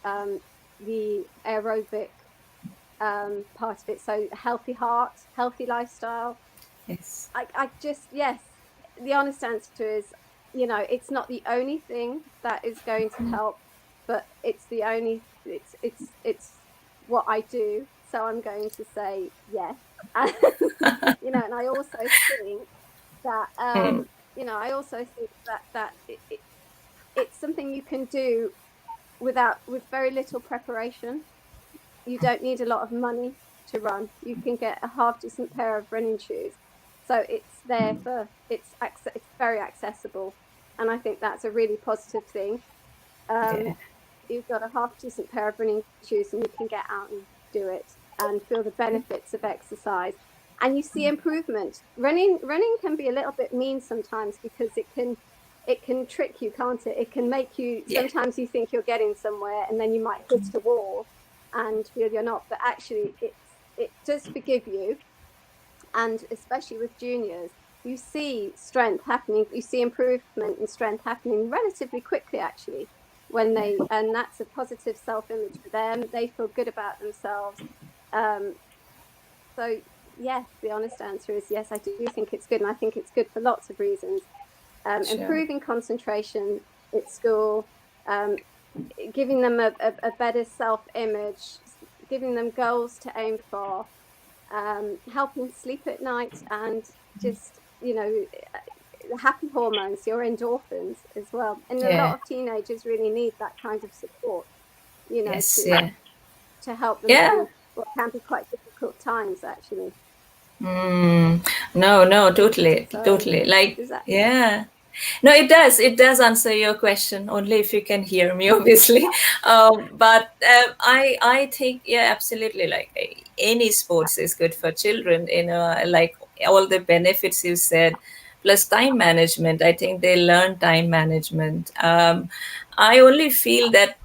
the aerobic part of it. So healthy heart, healthy lifestyle. Yes. Yes, the honest answer is, it's not the only thing that is going to help, but it's what I do. So I'm going to say yes. And, and I also think that, it's something you can do with very little preparation. You don't need a lot of money to run. You can get a half decent pair of running shoes. So it's there it's very accessible. And I think that's a really positive thing. You've got a half decent pair of running shoes and you can get out and do it and feel the benefits of exercise. And you see improvement. Running can be a little bit mean sometimes because it can trick you, can't it? It can make you, sometimes you think you're getting somewhere and then you might hit a wall and feel you're not, but actually it does forgive you. And especially with juniors, you see strength happening, you see improvement in strength happening relatively quickly, actually, and that's a positive self-image for them. They feel good about themselves. So yes, the honest answer is yes, I do think it's good. And I think it's good for lots of reasons. Sure. Improving concentration at school, giving them a better self-image, giving them goals to aim for, helping sleep at night, and just, the happy hormones, your endorphins as well. And a lot of teenagers really need that kind of support, to help them through what can be quite difficult times, actually. No, totally. Like, No, it does. It does answer your question, only if you can hear me, obviously. But I think, absolutely. Like any sports is good for children. Like all the benefits you said, plus time management. I think they learn time management. I only feel that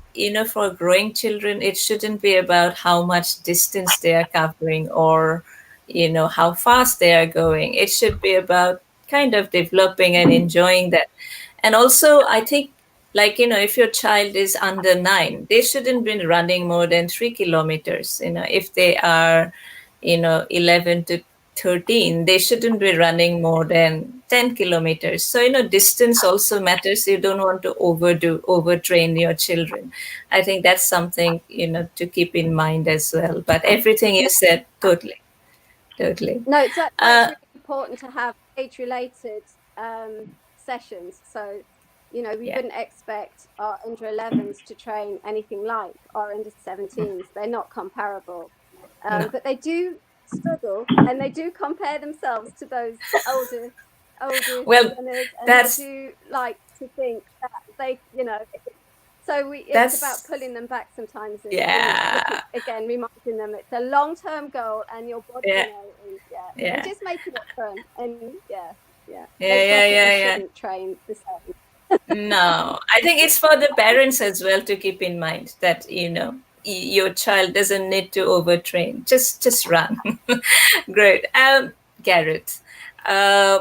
for growing children, it shouldn't be about how much distance they are covering or how fast they are going. It should be about kind of developing and enjoying that. And also I think, like, if your child is under 9, they shouldn't be running more than 3 kilometers. If they are 11 to 13, they shouldn't be running more than 10 kilometers. So, distance also matters. You don't want to overtrain your children. I think that's something, to keep in mind as well. But everything you said, totally. No, it's why Uh, it's really important to have age-related sessions. So, we yeah. wouldn't expect our under 11s to train anything like our under 17s. They're not comparable, No. but they do struggle and they do compare themselves to those older Well, runners, and they that's do like to think that they, so it's about that's pulling them back sometimes, and yeah. again, reminding them it's a long-term goal, and your body, Yeah. and and Yeah. just making it fun, and Yeah. they Yeah. definitely Yeah. shouldn't train the same. No, I think it's for the parents as well to keep in mind that your child doesn't need to overtrain. Just run. Great. Garrett, uh,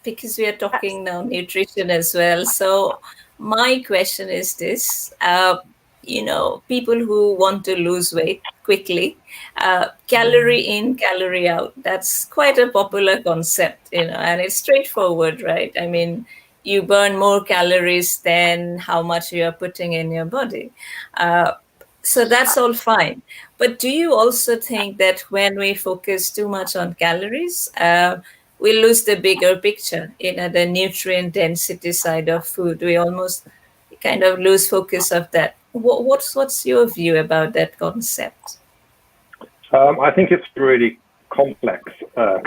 because we are talking now nutrition as well. So my question is this: people who want to lose weight quickly, calorie in, calorie out. That's quite a popular concept, and it's straightforward, right? I mean, you burn more calories than how much you are putting in your body. So that's all fine. But do you also think that when we focus too much on calories, we lose the bigger picture, the nutrient density side of food? We almost kind of lose focus of that. What's your view about that concept? I think it's a really complex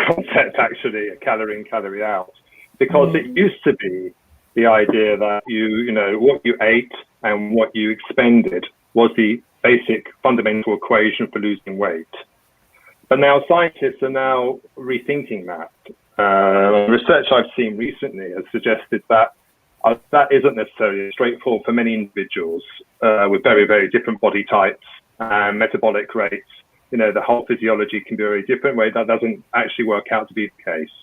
concept, actually, a calorie in, calorie out, because it used to be the idea that what you ate and what you expended was the basic fundamental equation for losing weight. But now scientists are now rethinking that. Research I've seen recently has suggested that that isn't necessarily straightforward for many individuals with very, very different body types and metabolic rates. The whole physiology can be very different, where that doesn't actually work out to be the case.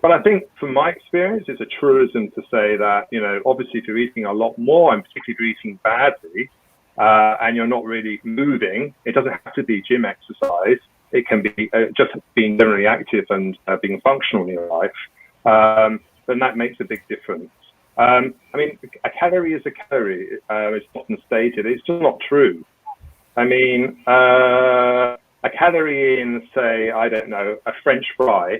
But I think from my experience, it's a truism to say that, obviously if you're eating a lot more, and particularly if you're eating badly, and you're not really moving, it doesn't have to be gym exercise. It can be just being generally active and being functional in your life. Then that makes a big difference. I mean, a calorie is a calorie. It's often stated. It's just not true. I mean, a calorie in, say, I don't know, a French fry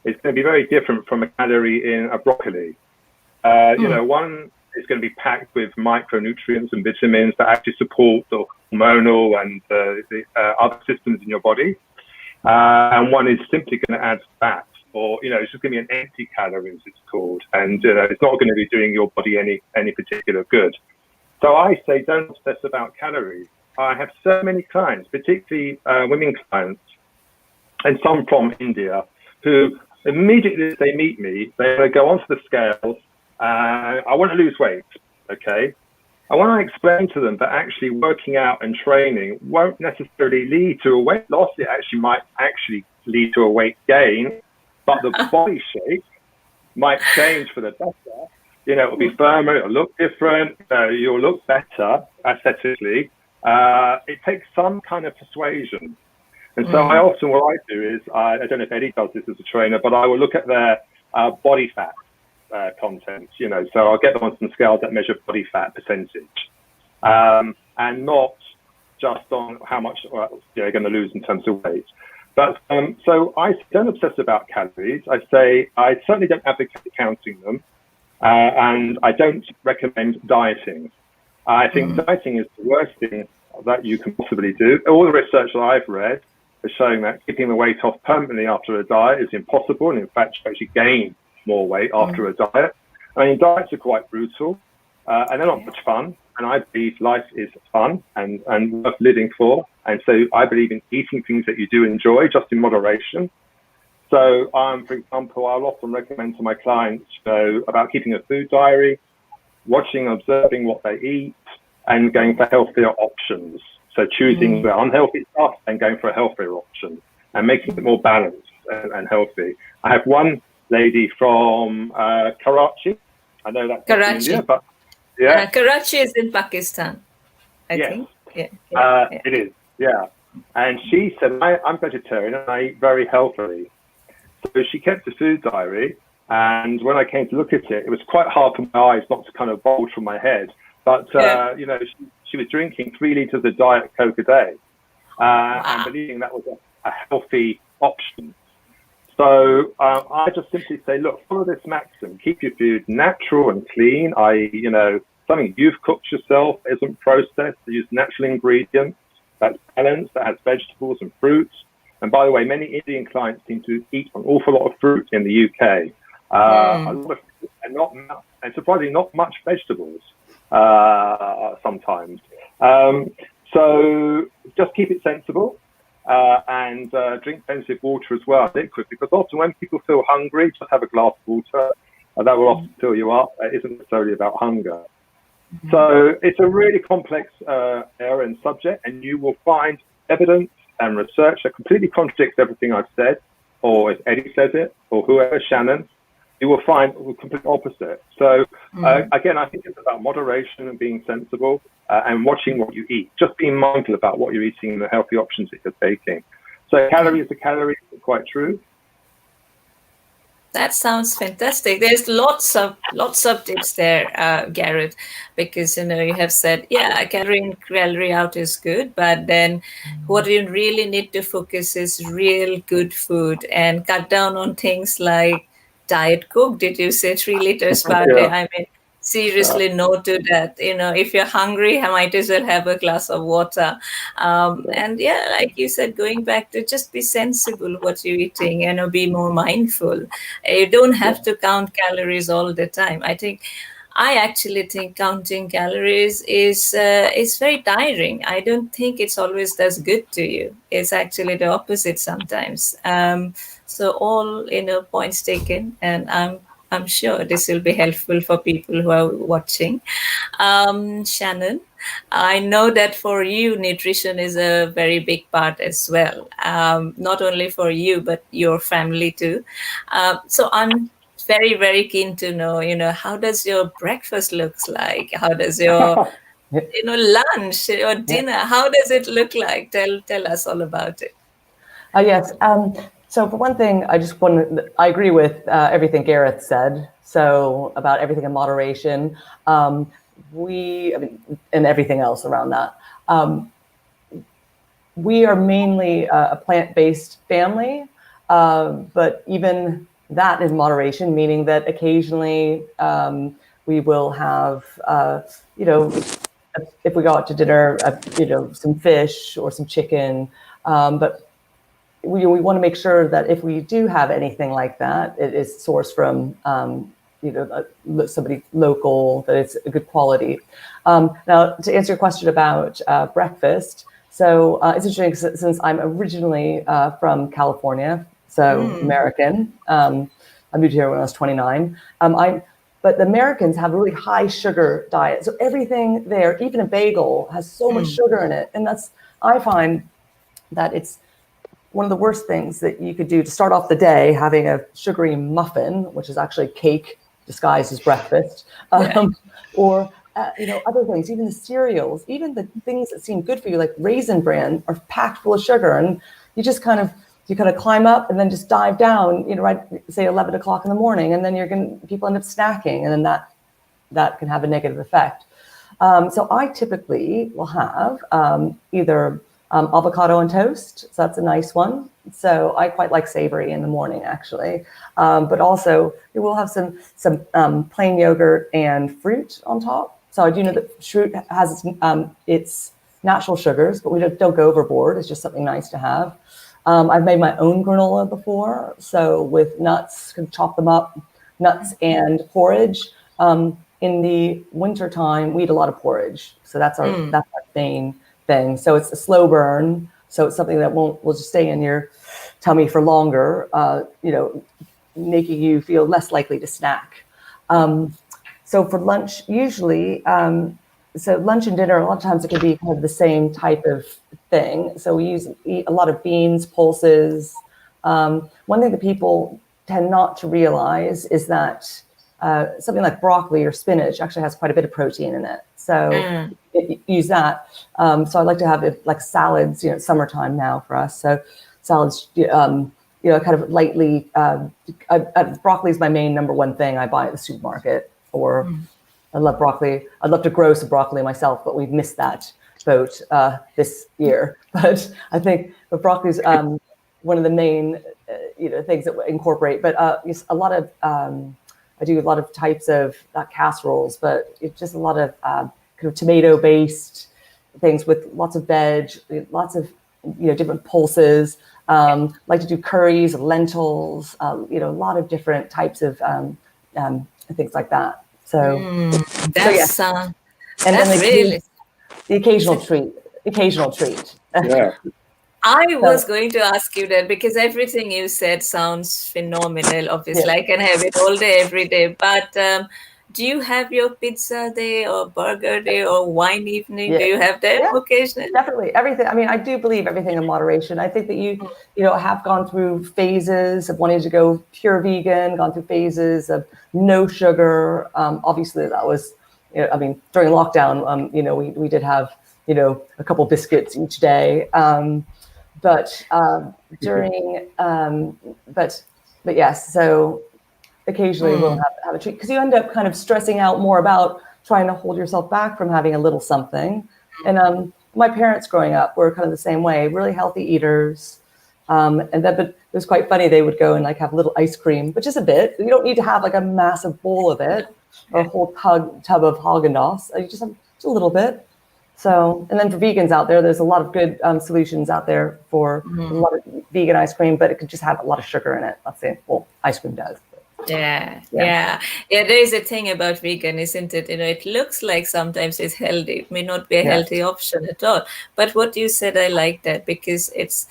is going to be very different from a calorie in a broccoli. One is going to be packed with micronutrients and vitamins that actually support the hormonal and the other systems in your body. And one is simply going to add fat, or, it's just going to be an empty calorie, as it's called. And it's not going to be doing your body any particular good. So I say don't obsess about calories. I have so many clients, particularly women clients, and some from India, who immediately as they meet me, they go onto the scales. I want to lose weight, okay? I want to explain to them that actually working out and training won't necessarily lead to a weight loss. It actually might lead to a weight gain, but the body shape might change for the better. It'll be firmer, it'll look different, you'll look better aesthetically. It takes some kind of persuasion. And so I often, what I do is, I don't know if Eddie does this as a trainer, but I will look at their body fat content, so I'll get them on some scales that measure body fat percentage, and not just on how much they're going to lose in terms of weight. But so I don't obsess about calories. I say I certainly don't advocate counting them, and I don't recommend dieting. I think dieting is the worst thing that you can possibly do. All the research that I've read is showing that keeping the weight off permanently after a diet is impossible, and in fact, you actually gain more weight after a diet. I mean, diets are quite brutal, and they're not much fun. And I believe life is fun and worth living for. And so I believe in eating things that you do enjoy, just in moderation. So, for example, I'll often recommend to my clients about keeping a food diary, watching, observing what they eat, and going for healthier options. So choosing the unhealthy stuff and going for a healthier option and making it more balanced and healthy. I have one lady from Karachi. I know that's in India, but yeah. Karachi is in Pakistan, I think. Yeah. It is, yeah. And she said, I'm vegetarian and I eat very healthily. So she kept a food diary, And when I came to look at it, it was quite hard for my eyes not to kind of bulge from my head. But, you know, she was drinking 3 liters of Diet Coke a day and believing that was a healthy option. So I just simply say, look, follow this maxim. Keep your food natural and clean, i.e., you know, something you've cooked yourself, isn't processed, use natural ingredients, that's balanced, that has vegetables and fruits. And by the way, many Indian clients seem to eat an awful lot of fruit in the UK. A lot of fruit and surprisingly not much vegetables sometimes. So just keep it sensible and drink plenty of water as well, liquid, because often when people feel hungry, just have a glass of water. That will often fill you up. It isn't necessarily about hunger. So it's a really complex area and subject, and you will find evidence and research that completely contradicts everything I've said, or if Eddie says it, or whoever, Shannon, you will find the complete opposite. So again, I think it's about moderation and being sensible and watching what you eat. Just being mindful about what you're eating and the healthy options that you're taking. So calories are calories, quite true. That sounds fantastic. There's lots of tips there, Garrett, because you know you have said, yeah, calorie in, calorie out is good, but then what you really need to focus is real good food and cut down on things like Diet Coke. Did you say 3 liters per day? I mean, seriously, no to that. You know, if you're hungry, I might as well have a glass of water. And yeah, like you said, going back to just be sensible what you're eating and be more mindful. You don't have to count calories all the time. I actually think counting calories is very tiring. I don't think it's always does good to you. It's actually the opposite sometimes. So all points taken, and I'm sure this will be helpful for people who are watching. Shannon, I know that for you, nutrition is a very big part as well. Not only for you, but your family too. So I'm very, very keen to know, how does your breakfast looks like? How does your, lunch or dinner, how does it look like? Tell us all about it. Yes. So for one thing, I agree with everything Gareth said. So about everything in moderation, and everything else around that. We are mainly a plant-based family, but even that is moderation, meaning that occasionally we will have, if we go out to dinner, some fish or some chicken, but we want to make sure that if we do have anything like that, it is sourced from somebody local, that it's a good quality. Now, to answer your question about breakfast, so it's interesting since I'm originally from California, so American. I moved here when I was 29. But the Americans have a really high sugar diet. So everything there, even a bagel, has so much sugar in it. And I find that it's one of the worst things that you could do to start off the day, having a sugary muffin, which is actually cake disguised as breakfast, or other things, even the cereals, even the things that seem good for you, like Raisin Bran, are packed full of sugar, and you just kind of climb up and then just dive down, right, say 11 o'clock in the morning, and then people end up snacking, and then that can have a negative effect. So I typically will have either avocado on toast, so that's a nice one. So I quite like savory in the morning, actually. But also, we will have some plain yogurt and fruit on top. So I do know that fruit has its natural sugars, but we don't go overboard. It's just something nice to have. I've made my own granola before, so with nuts, can chop them up, nuts and porridge. In the winter time, we eat a lot of porridge, so that's our main thing. So it's a slow burn. So it's something that will just stay in your tummy for longer, making you feel less likely to snack. So for lunch, usually, so lunch and dinner, a lot of times it can be kind of the same type of thing. So we eat a lot of beans, pulses. One thing that people tend not to realize is that something like broccoli or spinach actually has quite a bit of protein in it. So use that. So I like to have it like salads, summertime now for us. So salads, kind of lightly, broccoli is my main number one thing I buy at the supermarket. Or I love broccoli. I'd love to grow some broccoli myself, but we've missed that boat this year. But I think the broccoli is one of the main, things that we incorporate. But it's a lot of, I do a lot of types of not casseroles, but it's just a lot of kind of tomato-based things with lots of veg, lots of different pulses. Like to do curries, lentils, a lot of different types of things like that. So, that's and that's then really the occasional treat. Yeah. I was going to ask you that because everything you said sounds phenomenal. Obviously, I can have it all day, every day. But do you have your pizza day or burger day or wine evening? Yeah. Do you have that occasionally? Definitely. Everything. I mean, I do believe everything in moderation. I think that you have gone through phases of wanting to go pure vegan, gone through phases of no sugar. Obviously, that was, during lockdown, we did have, a couple biscuits each day. But yes, so occasionally we'll have a treat because you end up kind of stressing out more about trying to hold yourself back from having a little something. And my parents growing up were kind of the same way, really healthy eaters. But it was quite funny. They would go and like have a little ice cream, but just a bit. You don't need to have like a massive bowl of it or a whole tub of Haagen-Dazs. You just have just a little bit. So, and then for vegans out there, there's a lot of good solutions out there for a lot of vegan ice cream, but it could just have a lot of sugar in it. Let's say, well, ice cream does. Yeah. There is a thing about vegan, isn't it? It looks like sometimes it's healthy. It may not be a healthy option at all. But what you said, I like that because it's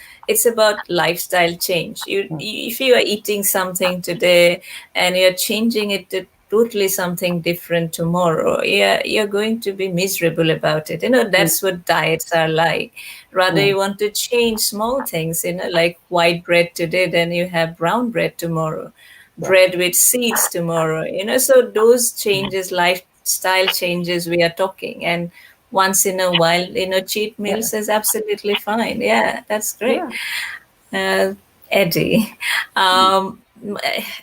about lifestyle change. If you are eating something today and you're changing it to totally something different tomorrow, you're going to be miserable about it. That's what diets are like. Rather, you want to change small things, like white bread today, then you have brown bread tomorrow. Bread with seeds tomorrow, so those changes, lifestyle changes we are talking, and once in a while, cheat meals is absolutely fine. Yeah, that's great. Eddie,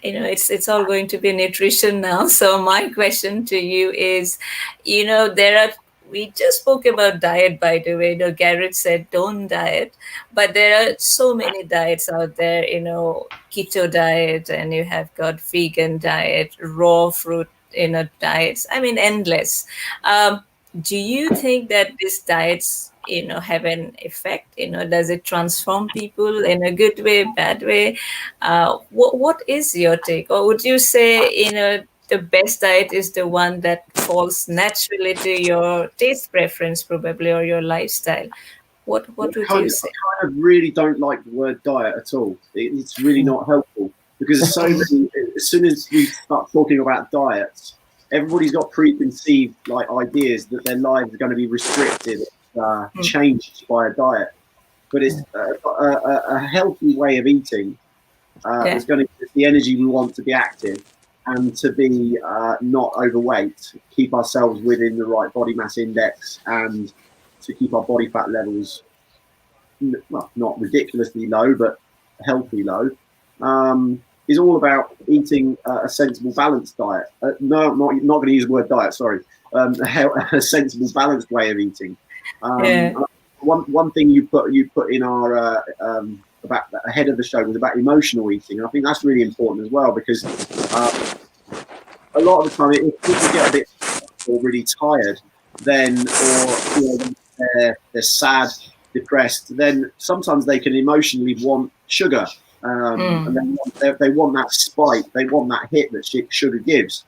it's all going to be nutrition now. So my question to you is, we just spoke about diet, by the way. Garrett said don't diet, but there are so many diets out there, keto diet, and you have got vegan diet, raw fruit, diets. I mean, endless. Do you think that these diets, have an effect? Does it transform people in a good way, bad way? What is your take? Or would you say, the best diet is the one that falls naturally to your taste preference, probably, or your lifestyle? What would you say? I kind of really don't like the word diet at all. It's really not helpful because there's so many. As soon as we start talking about diets, everybody's got preconceived ideas that their lives are going to be restricted, changed by a diet. But it's a healthy way of eating. Is going to give us the energy we want to be active and to be not overweight, keep ourselves within the right body mass index, and to keep our body fat levels, not ridiculously low, but healthy low, is all about eating a sensible, balanced diet. No, I'm not going to use the word diet, sorry. A sensible, balanced way of eating. One thing you put in our about ahead of the show was about emotional eating, and I think that's really important as well because a lot of the time, if people get a bit or really tired, then they're sad, depressed, then sometimes they can emotionally want sugar, and they want that spike, they want that hit that sugar gives.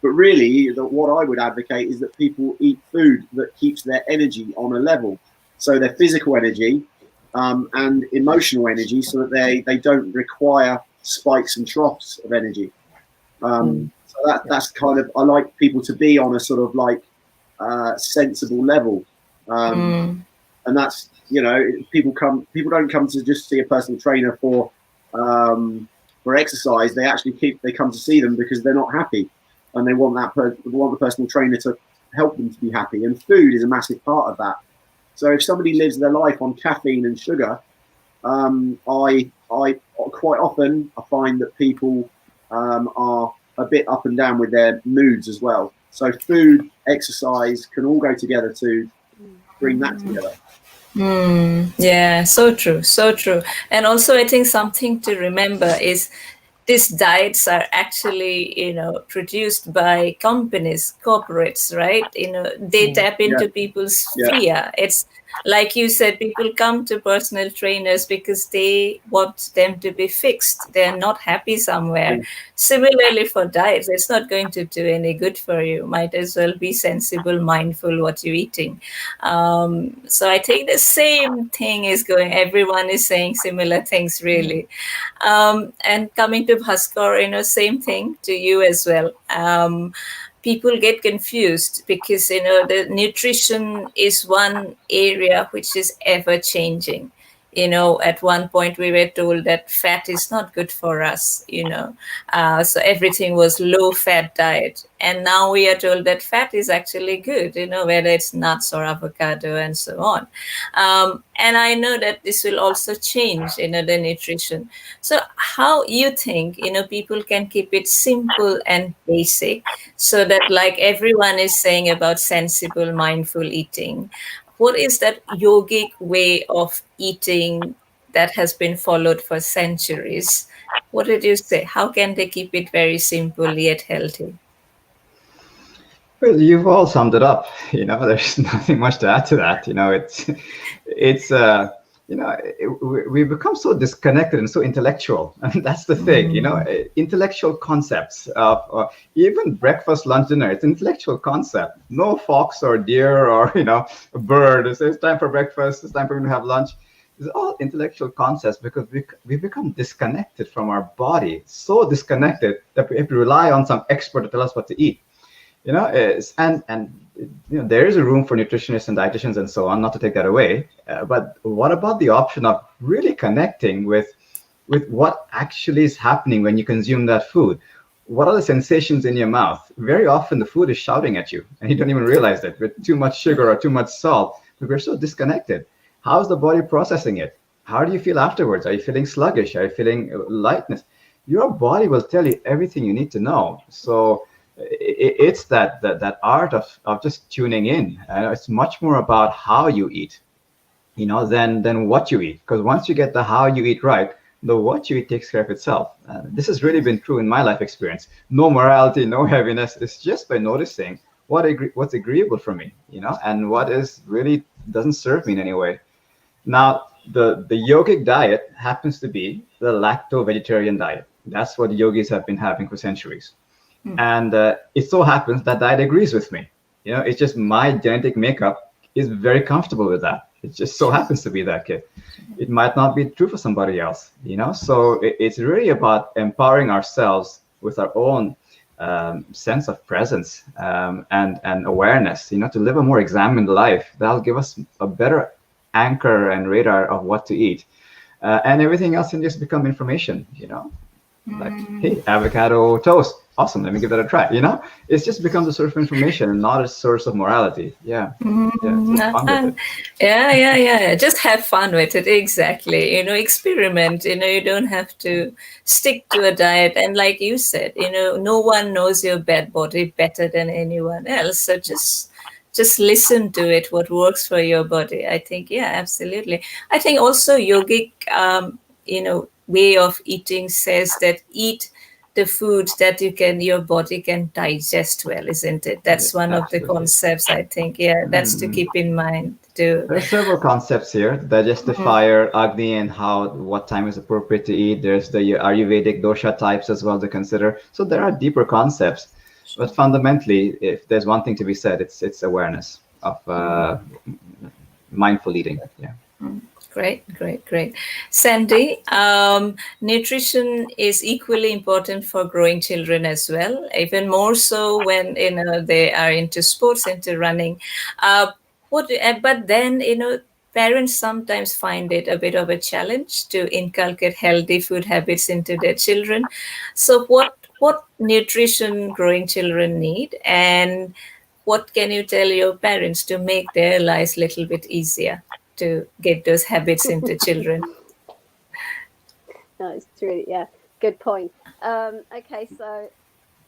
But really, what I would advocate is that people eat food that keeps their energy on a level, so their physical energy and emotional energy, so that they don't require spikes and troughs of energy. So that's kind of, I like people to be on a sort of sensible level, and that's people don't come to just see a personal trainer for exercise. They come to see them because they're not happy, and they want the personal trainer to help them to be happy. And food is a massive part of that. So if somebody lives their life on caffeine and sugar, I I quite often I find that people are a bit up and down with their moods as well. So food, exercise can all go together to bring that together. Yeah, so true, so true. And also, I think something to remember is these diets are actually, produced by companies, corporates, right? They tap into people's fear. It's like you said, people come to personal trainers because they want them to be fixed. They're not happy somewhere. Similarly for diets, it's not going to do any good for you. Might as well be sensible, mindful what you're eating. So I think the same thing is going, everyone is saying similar things really. And coming to Bhaskar, same thing to you as well. People get confused because, the nutrition is one area which is ever changing. At one point we were told that fat is not good for us, so everything was low fat diet. And now we are told that fat is actually good, whether it's nuts or avocado and so on. And I know that this will also change, the nutrition. So how you think, people can keep it simple and basic so that, like everyone is saying about sensible, mindful eating, what is that yogic way of eating that has been followed for centuries? What did you say? How can they keep it very simple yet healthy? Well, you've all summed it up. There's nothing much to add to that. We've become so disconnected and so intellectual, and that's the thing. Intellectual concepts of even breakfast, lunch, dinner. It's an intellectual concept. No fox or deer or a bird. It's time for breakfast. It's time for me to have lunch. It's all intellectual concepts because we become disconnected from our body. So disconnected that we have to rely on some expert to tell us what to eat. There is a room for nutritionists and dietitians and so on, not to take that away. But what about the option of really connecting with what actually is happening when you consume that food? What are the sensations in your mouth? Very often the food is shouting at you and you don't even realize it with too much sugar or too much salt. But we're so disconnected. How is the body processing it? How do you feel afterwards? Are you feeling sluggish? Are you feeling lightness? Your body will tell you everything you need to know. So it's that art of just tuning in. It's much more about how you eat, than what you eat. Because once you get the how you eat right, the what you eat takes care of itself. This has really been true in my life experience. No morality, no heaviness. It's just by noticing what's agreeable for me, and what is really doesn't serve me in any way. Now, the yogic diet happens to be the lacto-vegetarian diet. That's what yogis have been having for centuries. And it so happens that diet agrees with me. It's just my genetic makeup is very comfortable with that. It just so happens to be that kid. It might not be true for somebody else, So it's really about empowering ourselves with our own sense of presence and awareness, to live a more examined life. That'll give us a better anchor and radar of what to eat. And everything else can just become information, Like, hey, avocado toast. Awesome. Let me give that a try. It just becomes a source of information and not a source of morality. Yeah. Yeah. Just have fun with it. Exactly. Experiment. You don't have to stick to a diet. And like you said, no one knows your bad body better than anyone else. So just listen to it, what works for your body. I think, yeah, absolutely. I think also yogic, way of eating says that eat the food that your body can digest well, isn't it? That's one of the concepts, I think. Yeah, that's to keep in mind too. There are several concepts here: digestifier, Agni, and what time is appropriate to eat. There's the Ayurvedic dosha types as well to consider. So there are deeper concepts, but fundamentally, if there's one thing to be said, it's awareness of mindful eating. Yeah. Great. Sandi, nutrition is equally important for growing children as well, even more so when they are into sports, into running. But then parents sometimes find it a bit of a challenge to inculcate healthy food habits into their children. So what nutrition growing children need, and what can you tell your parents to make their lives a little bit easier to get those habits into children? No, it's really, yeah, good point. Okay, so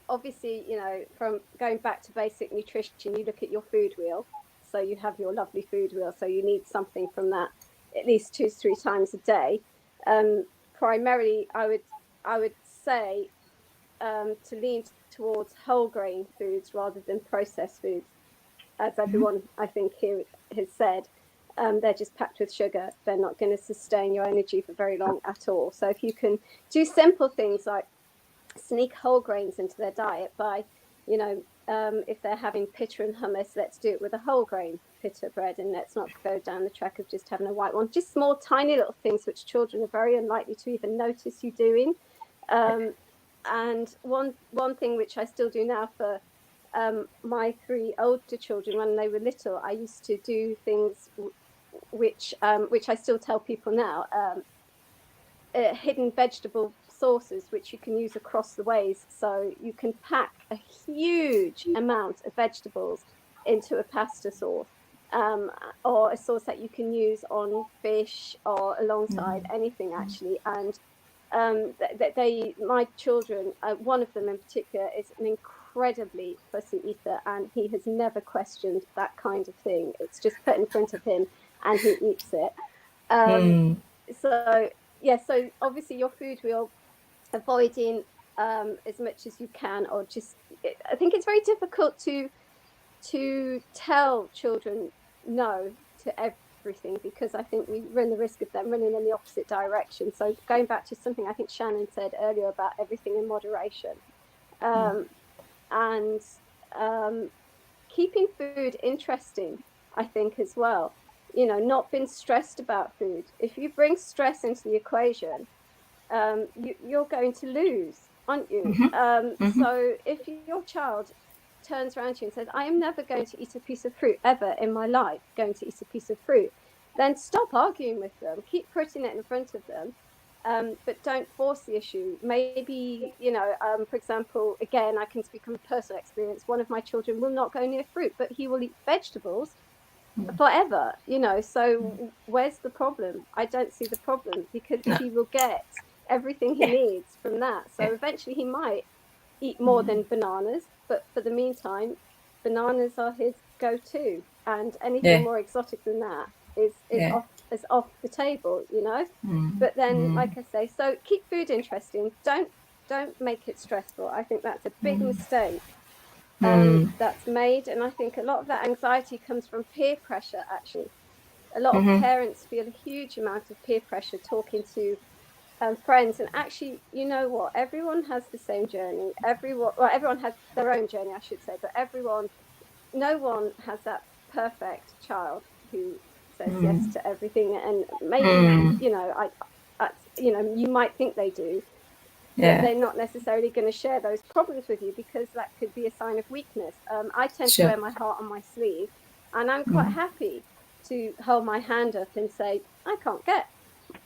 obviously, you know, from going back to basic nutrition, you look at your food wheel. So you have your lovely food wheel. So you need something from that at least 2 to 3 times a day. Primarily, I would say to lean towards whole grain foods rather than processed foods, as everyone I think here has said. They're just packed with sugar. They're not going to sustain your energy for very long at all. So if you can do simple things like sneak whole grains into their diet by, you know, if they're having pitta and hummus, let's do it with a whole grain pitta bread, and let's not go down the track of just having a white one. Just small, tiny little things which children are very unlikely to even notice you doing. And one thing which I still do now for my 3 older children, when they were little, I used to do things which I still tell people now. Hidden vegetable sauces which you can use across the ways, so you can pack a huge amount of vegetables into a pasta sauce, or a sauce that you can use on fish or alongside anything actually. And my children, one of them in particular, is an incredibly fussy eater, and he has never questioned that kind of thing. It's just put in front of him and he eats it. So yeah, so obviously your food wheel, avoiding as much as you can, or just, I think it's very difficult to tell children no to everything, because I think we run the risk of them running in the opposite direction. So going back to something I think Shannon said earlier about everything in moderation, and keeping food interesting, I think, as well. You know, not being stressed about food. If you bring stress into the equation, you're going to lose, aren't you? So if your child turns around to you and says, I am never going to eat a piece of fruit ever in my life, going to eat a piece of fruit, then stop arguing with them. Keep putting it in front of them, but don't force the issue. Maybe, you know, for example, again, I can speak from personal experience. One of my children will not go near fruit, but he will eat vegetables forever, you know. So where's the problem? I don't see the problem, because he will get everything he needs from that. So eventually he might eat more than bananas, but for the meantime, bananas are his go-to, and anything more exotic than that is off the table, you know. But then, like I say, so keep food interesting. Don't make it stressful. I think that's a big mistake that's made, and I think a lot of that anxiety comes from peer pressure. Actually, a lot of parents feel a huge amount of peer pressure talking to friends, and actually, you know what, everyone has the same journey. Everyone has their own journey, I should say, but no one has that perfect child who says yes to everything. And maybe you know, you know, you might think they do, but they're not necessarily going to share those problems with you, because that could be a sign of weakness. I tend to wear my heart on my sleeve, and I'm quite happy to hold my hand up and say, I can't get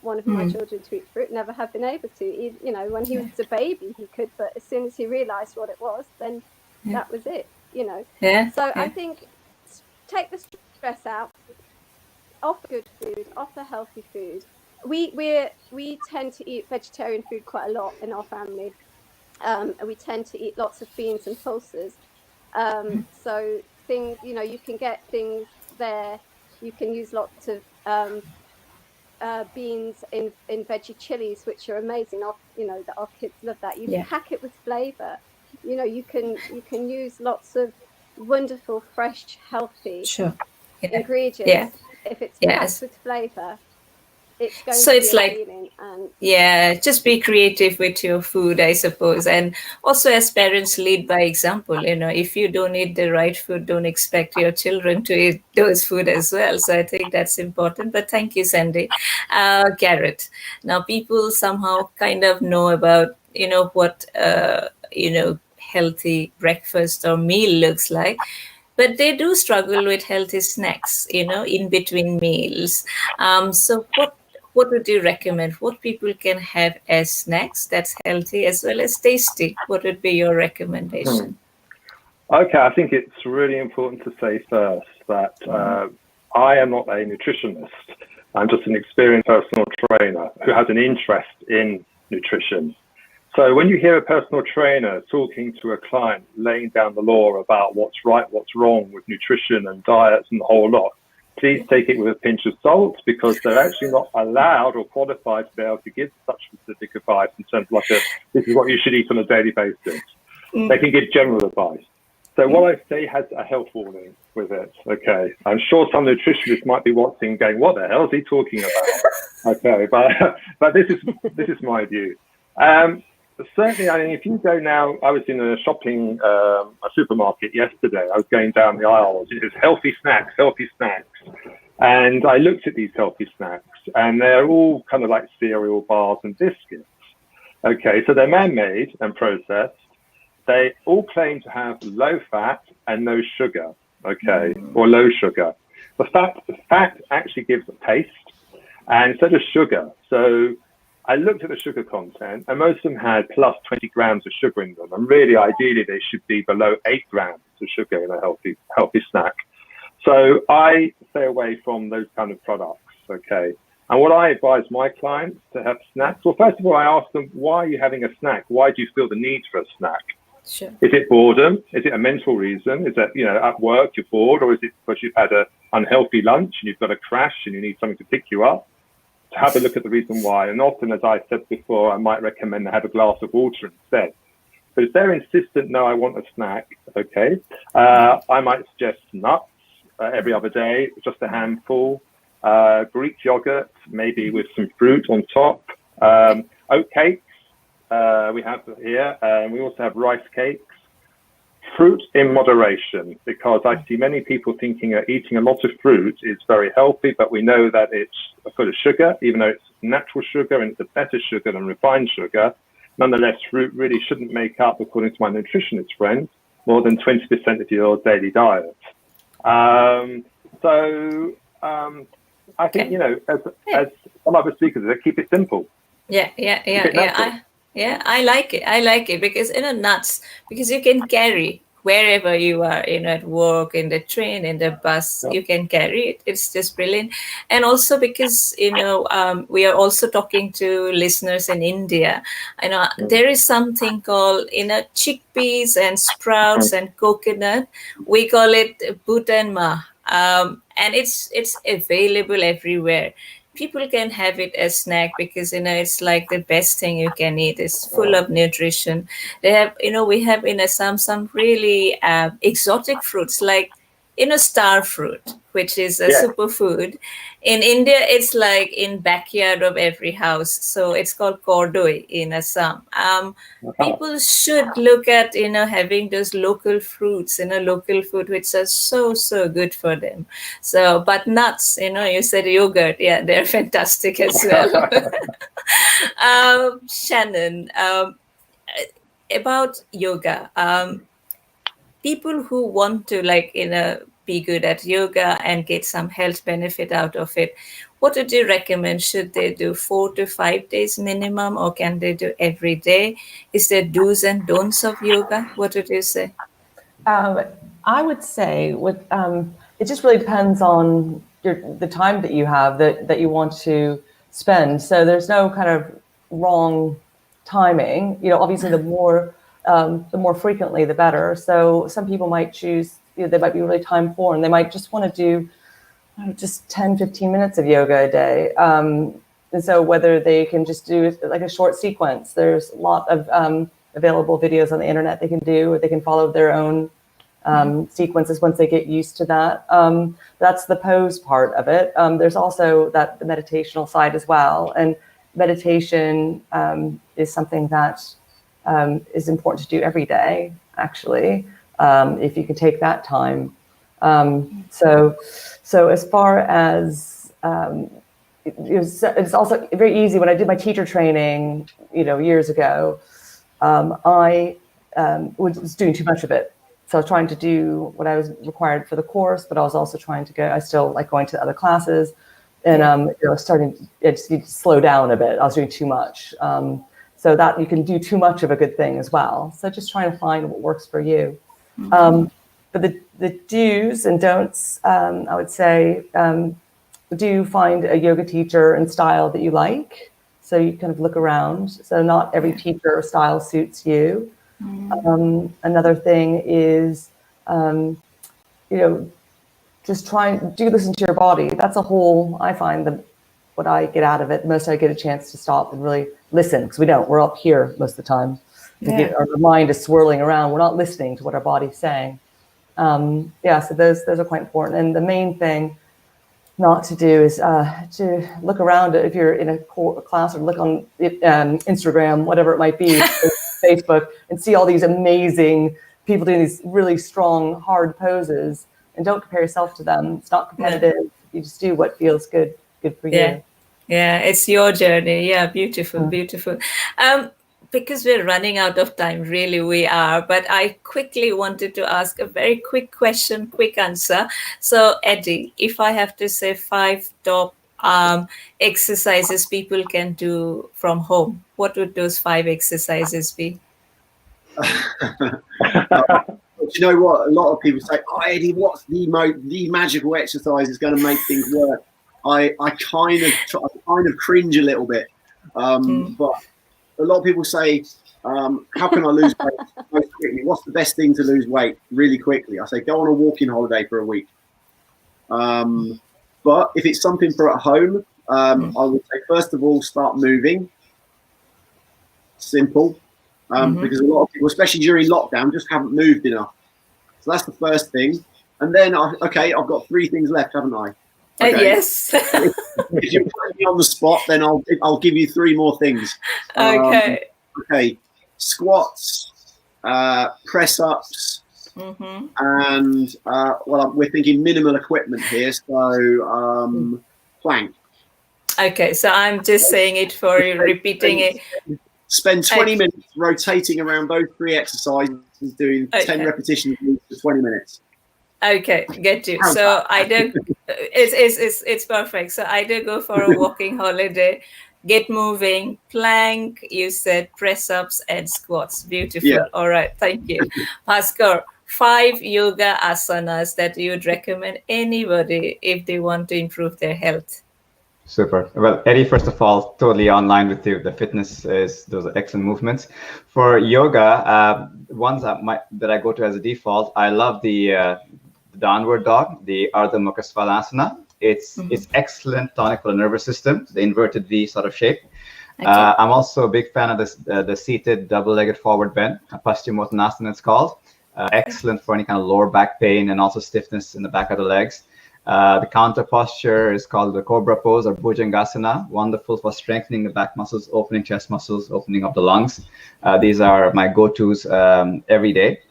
one of my children to eat fruit, never have been able to. You know, when he was a baby he could, but as soon as he realized what it was, then that was it, you know. So I think take the stress out, offer good food, offer healthy food. We tend to eat vegetarian food quite a lot in our family, and we tend to eat lots of beans and pulses. So things, you know, you can get things there. You can use lots of beans in veggie chilies, which are amazing. You know, that our kids love that. You pack it with flavor. You know, you can use lots of wonderful, fresh, healthy ingredients. If it's packed with flavor, it's going So to it's be like, appealing. And just be creative with your food, I suppose. And also, as parents, lead by example. You know, if you don't eat the right food, don't expect your children to eat those food as well. So I think that's important. But thank you, Sandi. Garrett, now people somehow kind of know about, you know, what, you know, healthy breakfast or meal looks like, but they do struggle with healthy snacks, you know, in between meals. So what would you recommend? What people can have as snacks that's healthy as well as tasty? What would be your recommendation? Okay, I think it's really important to say first that I am not a nutritionist. I'm just an experienced personal trainer who has an interest in nutrition. So when you hear a personal trainer talking to a client, laying down the law about what's right, what's wrong with nutrition and diets and the whole lot, please take it with a pinch of salt, because they're actually not allowed or qualified to be able to give such specific advice in terms of like this is what you should eat on a daily basis. They can give general advice. So what I say has a health warning with it. Okay, I'm sure some nutritionists might be watching, going, "What the hell is he talking about?" Okay, but this is my view. Certainly, I mean, if you go now, I was in a supermarket yesterday. I was going down the aisles. It was healthy snacks, and I looked at these healthy snacks, and they're all kind of like cereal bars and biscuits. Okay, so they're man-made and processed. They all claim to have low fat and no sugar, okay, or low sugar. The fat actually gives a taste, and so does sugar. So I looked at the sugar content, and most of them had plus 20 grams of sugar in them. And really, ideally, they should be below 8 grams of sugar in a healthy snack. So I stay away from those kind of products, okay? And what I advise my clients to have snacks, well, first of all, I ask them, why are you having a snack? Why do you feel the need for a snack? Sure. Is it boredom? Is it a mental reason? Is that, at work you're bored? Or is it because you've had an unhealthy lunch and you've got a crash and you need something to pick you up? To have a look at the reason why. And often, as I said before, I might recommend they have a glass of water instead. But if they're insistent, no, I want a snack, okay, I might suggest nuts every other day, just a handful, Greek yogurt, maybe with some fruit on top, oat cakes, we have here, we also have rice cakes. Fruit in moderation, because I see many people thinking eating a lot of fruit is very healthy, but we know that it's full of sugar, even though it's natural sugar and it's a better sugar than refined sugar. Nonetheless, fruit really shouldn't make up, according to my nutritionist friend, more than 20% of your daily diet. I think, as some other speakers, they keep it simple. Yeah. I like it because nuts, because you can carry wherever you are, at work, in the train, in the bus, you can carry it. It's just brilliant. And also because, we are also talking to listeners in India. There is something called, chickpeas and sprouts and coconut. We call it butanma. And it's available everywhere. People can have it as snack because it's like the best thing you can eat. It's full of nutrition. They have we have in Assam some really exotic fruits like star fruit, which is a superfood. In India, it's like in backyard of every house. So it's called kordoi in Assam. People should look at having those local fruits, local food, which are so good for them. So, but nuts, you said yogurt, they're fantastic as well. Shannon, about yoga, people who want to be good at yoga and get some health benefit out of it, what would you recommend? Should they do 4 to 5 days minimum, or can they do every day? Is there do's and don'ts of yoga? What would you say? I would say it just really depends on the time that you have that you want to spend. So there's no kind of wrong timing. Obviously the more frequently, the better. So some people might choose, they might be really time poor and they might just want to do just 10, 15 minutes of yoga a day. And so whether they can just do like a short sequence, there's a lot of available videos on the internet they can do, or they can follow their own sequences once they get used to that. That's the pose part of it. There's also the meditational side as well. And meditation is something that is important to do every day, actually, if you can take that time. So as far as it's also very easy. When I did my teacher training, years ago, I was doing too much of it. So I was trying to do what I was required for the course, but I was also trying to I still like going to other classes, and I just need to slow down a bit. I was doing too much. So that you can do too much of a good thing as well. So just trying to find what works for you. But the do's and don'ts, I would say, do find a yoga teacher and style that you like. So you kind of look around. So not every teacher or style suits you. Another thing is, just do listen to your body. That's a whole, I find that what I get out of it, most I get a chance to stop and really listen, because we're up here most of the time. Our mind is swirling around. We're not listening to what our body's saying. So those are quite important. And the main thing not to do is to look around if you're in a class, or look on Instagram, whatever it might be, Facebook, and see all these amazing people doing these really strong, hard poses, and don't compare yourself to them. It's not competitive. You just do what feels good for you. Yeah, it's your journey. Yeah, beautiful. Because we're running out of time, really we are, but I quickly wanted to ask a very quick question, quick answer. So Eddie, if I have to say 5 top exercises people can do from home, what would those 5 exercises be? You know what? A lot of people say, "Oh, Eddie, what's the magical exercise that's going to make things work?" I kind of cringe a little bit, but a lot of people say, "How can I lose weight most quickly? What's the best thing to lose weight really quickly?" I say, "Go on a walking holiday for a week." But if it's something for at home, I would say first of all, start moving. Simple. Because a lot of people, especially during lockdown, just haven't moved enough. So that's the first thing. And then, I've got 3 things left, haven't I? Okay. Yes. if you're putting me on the spot, then I'll give you 3 more things. Okay. Squats, press ups, and we're thinking minimal equipment here, so plank. Okay, so I'm just saying it for you, repeating it. Spend 20 minutes rotating around those 3 exercises, doing 10 repetitions for 20 minutes. Okay, get you. So either it's perfect. So either go for a walking holiday, get moving, plank, you said press ups and squats. Beautiful. Yeah. All right, thank you. Bhaskar, 5 yoga asanas that you would recommend anybody if they want to improve their health. Super. Well, Eddie, first of all, totally online with you. The fitness those are excellent movements. For yoga, ones that I go to as a default, I love the downward dog, the Ardha Mukha Svalasana. It's excellent tonic for the nervous system, the inverted V sort of shape. Okay. I'm also a big fan of this the seated double-legged forward bend, Paschimottanasana it's called. Excellent for any kind of lower back pain and also stiffness in the back of the legs. The counter posture is called the Cobra Pose or Bhujangasana. Wonderful for strengthening the back muscles, opening chest muscles, opening up the lungs. These are my go-tos every day.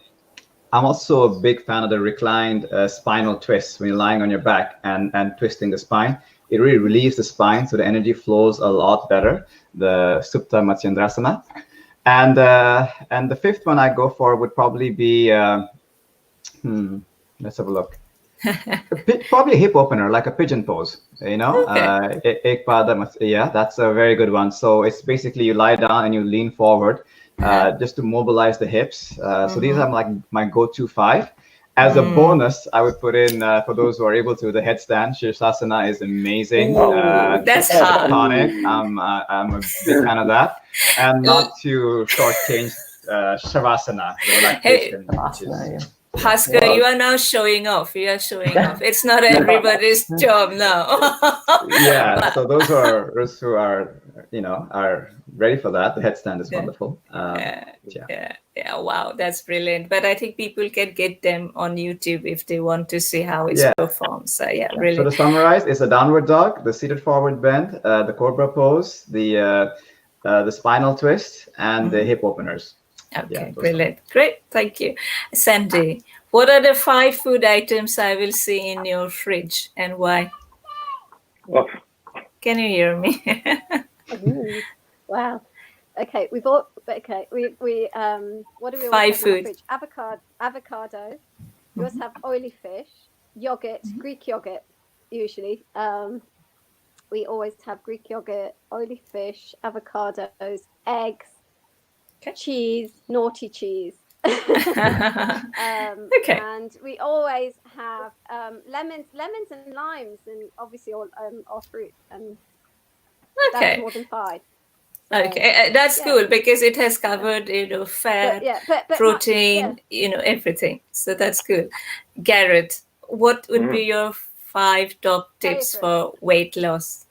I'm also a big fan of the reclined spinal twists when you're lying on your back and twisting the spine. It really relieves the spine, so the energy flows a lot better. The Supta Matsyendrasana. And the 5th one I go for would probably be, let's have a look. Probably a hip opener, like a pigeon pose, Okay. That's a very good one. So it's basically you lie down and you lean forward just to mobilize the hips. So these are like my go-to 5. As a bonus, I would put in, for those who are able to, the headstand. Shirsasana is amazing. That's hard. I'm a big fan of that. And not to shortchange Shavasana, the relaxation. Bhaskar, you are now showing off. You are showing off. It's not everybody's job now. So those who are ready for that. The headstand is wonderful. Wow, that's brilliant. But I think people can get them on YouTube if they want to see how it's performed. So brilliant. So to summarize, it's a downward dog, the seated forward bend, the Cobra Pose, the spinal twist, and the hip openers. Okay, brilliant. Great, thank you. Sandi, what are the 5 food items I will see in your fridge and why? Oh. Can you hear me? Wow. Okay, we what do we 5 food. In the fridge? Avocado. We also have oily fish, yogurt, Greek yogurt usually. We always have Greek yogurt, oily fish, avocados, eggs. Cheese, naughty cheese. And we always have lemons and limes, and obviously all fruit. And that's more than 5. Okay, that's yeah. cool because it has covered, fat, but protein, everything. So that's good. Garrett, what would be your 5 top tips for weight loss?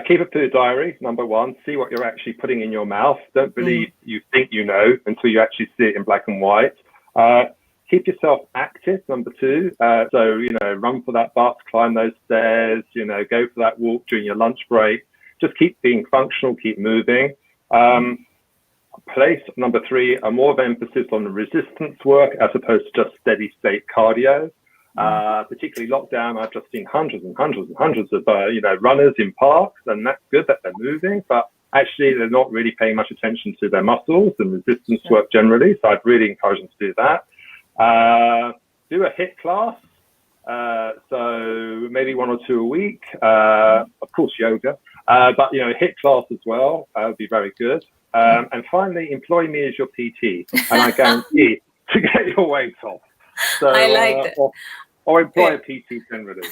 Keep a food diary, number one. See what you're actually putting in your mouth. Don't believe you think you know until you actually see it in black and white. Keep yourself active, number two. So, run for that bus, climb those stairs, go for that walk during your lunch break. Just keep being functional, keep moving. Place number three, a more of emphasis on resistance work as opposed to just steady state cardio. Particularly lockdown, I've just seen hundreds and hundreds and hundreds of runners in parks, and that's good that they're moving, but actually they're not really paying much attention to their muscles and resistance work generally. So I'd really encourage them to do that. Do a HIIT class, so maybe 1 or 2 a week. Of course, yoga, but HIIT class as well would be very good. And finally, employ me as your PT, and I guarantee to get your weight off. So, I like that. Or employ a PT generally.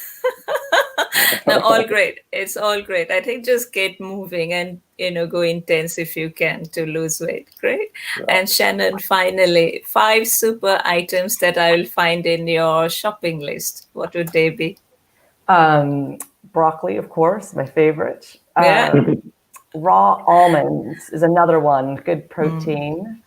No, all great. It's all great. I think just get moving and, go intense if you can to lose weight. Great. Yeah. And Shannon, finally, 5 super items that I will find in your shopping list. What would they be? Broccoli, of course, my favorite. Raw almonds is another one. Good protein.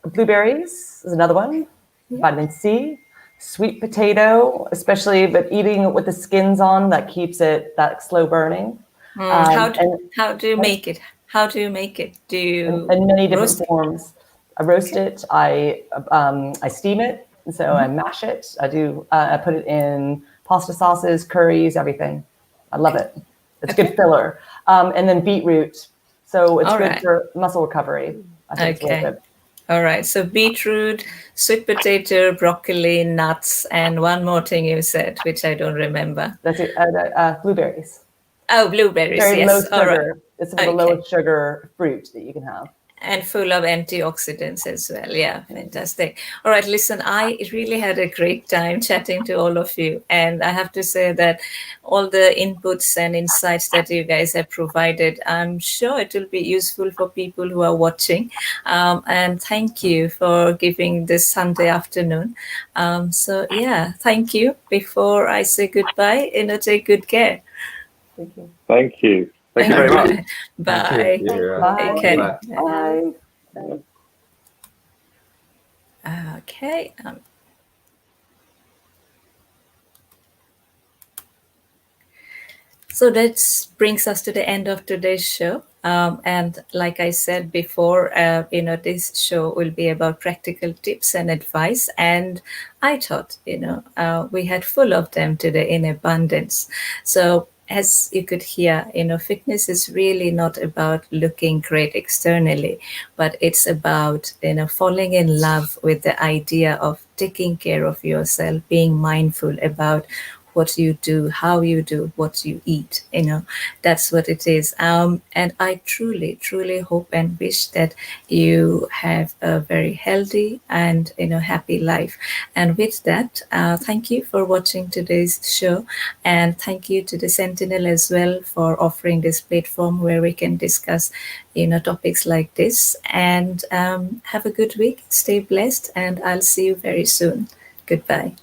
Blueberries is another one. Vitamin C. Sweet potato, especially, but eating it with the skins on, that keeps it that slow burning. How do you make it? How do you make it? Do you in many different forms? I roast it. I steam it. So I mash it. I put it in pasta sauces, curries, everything. I love it. It's good filler. And then beetroot. So it's good for muscle recovery. I think it's really good. All right. So beetroot, sweet potato, broccoli, nuts, and one more thing you said, which I don't remember. That's it. Blueberries. Oh, blueberries. Very low sugar. All right. It's one of the lowest sugar fruit that you can have. And full of antioxidants as well. Yeah, fantastic. All right, listen, I really had a great time chatting to all of you. And I have to say that all the inputs and insights that you guys have provided, I'm sure it will be useful for people who are watching. And thank you for giving this Sunday afternoon. Thank you. Before I say goodbye, take good care. Thank you. Thank you. Thank you very much. Bye. Bye. Okay. Bye. Okay. So that brings us to the end of today's show. And like I said before, this show will be about practical tips and advice. And I thought, we had full of them today in abundance. So as you could hear, fitness is really not about looking great externally, but it's about, falling in love with the idea of taking care of yourself, being mindful about what you do, how you do, what you eat, that's what it is. And I truly, truly hope and wish that you have a very healthy and, happy life. And with that, thank you for watching today's show. And thank you to the Sentinel as well for offering this platform where we can discuss, topics like this. And have a good week. Stay blessed. And I'll see you very soon. Goodbye.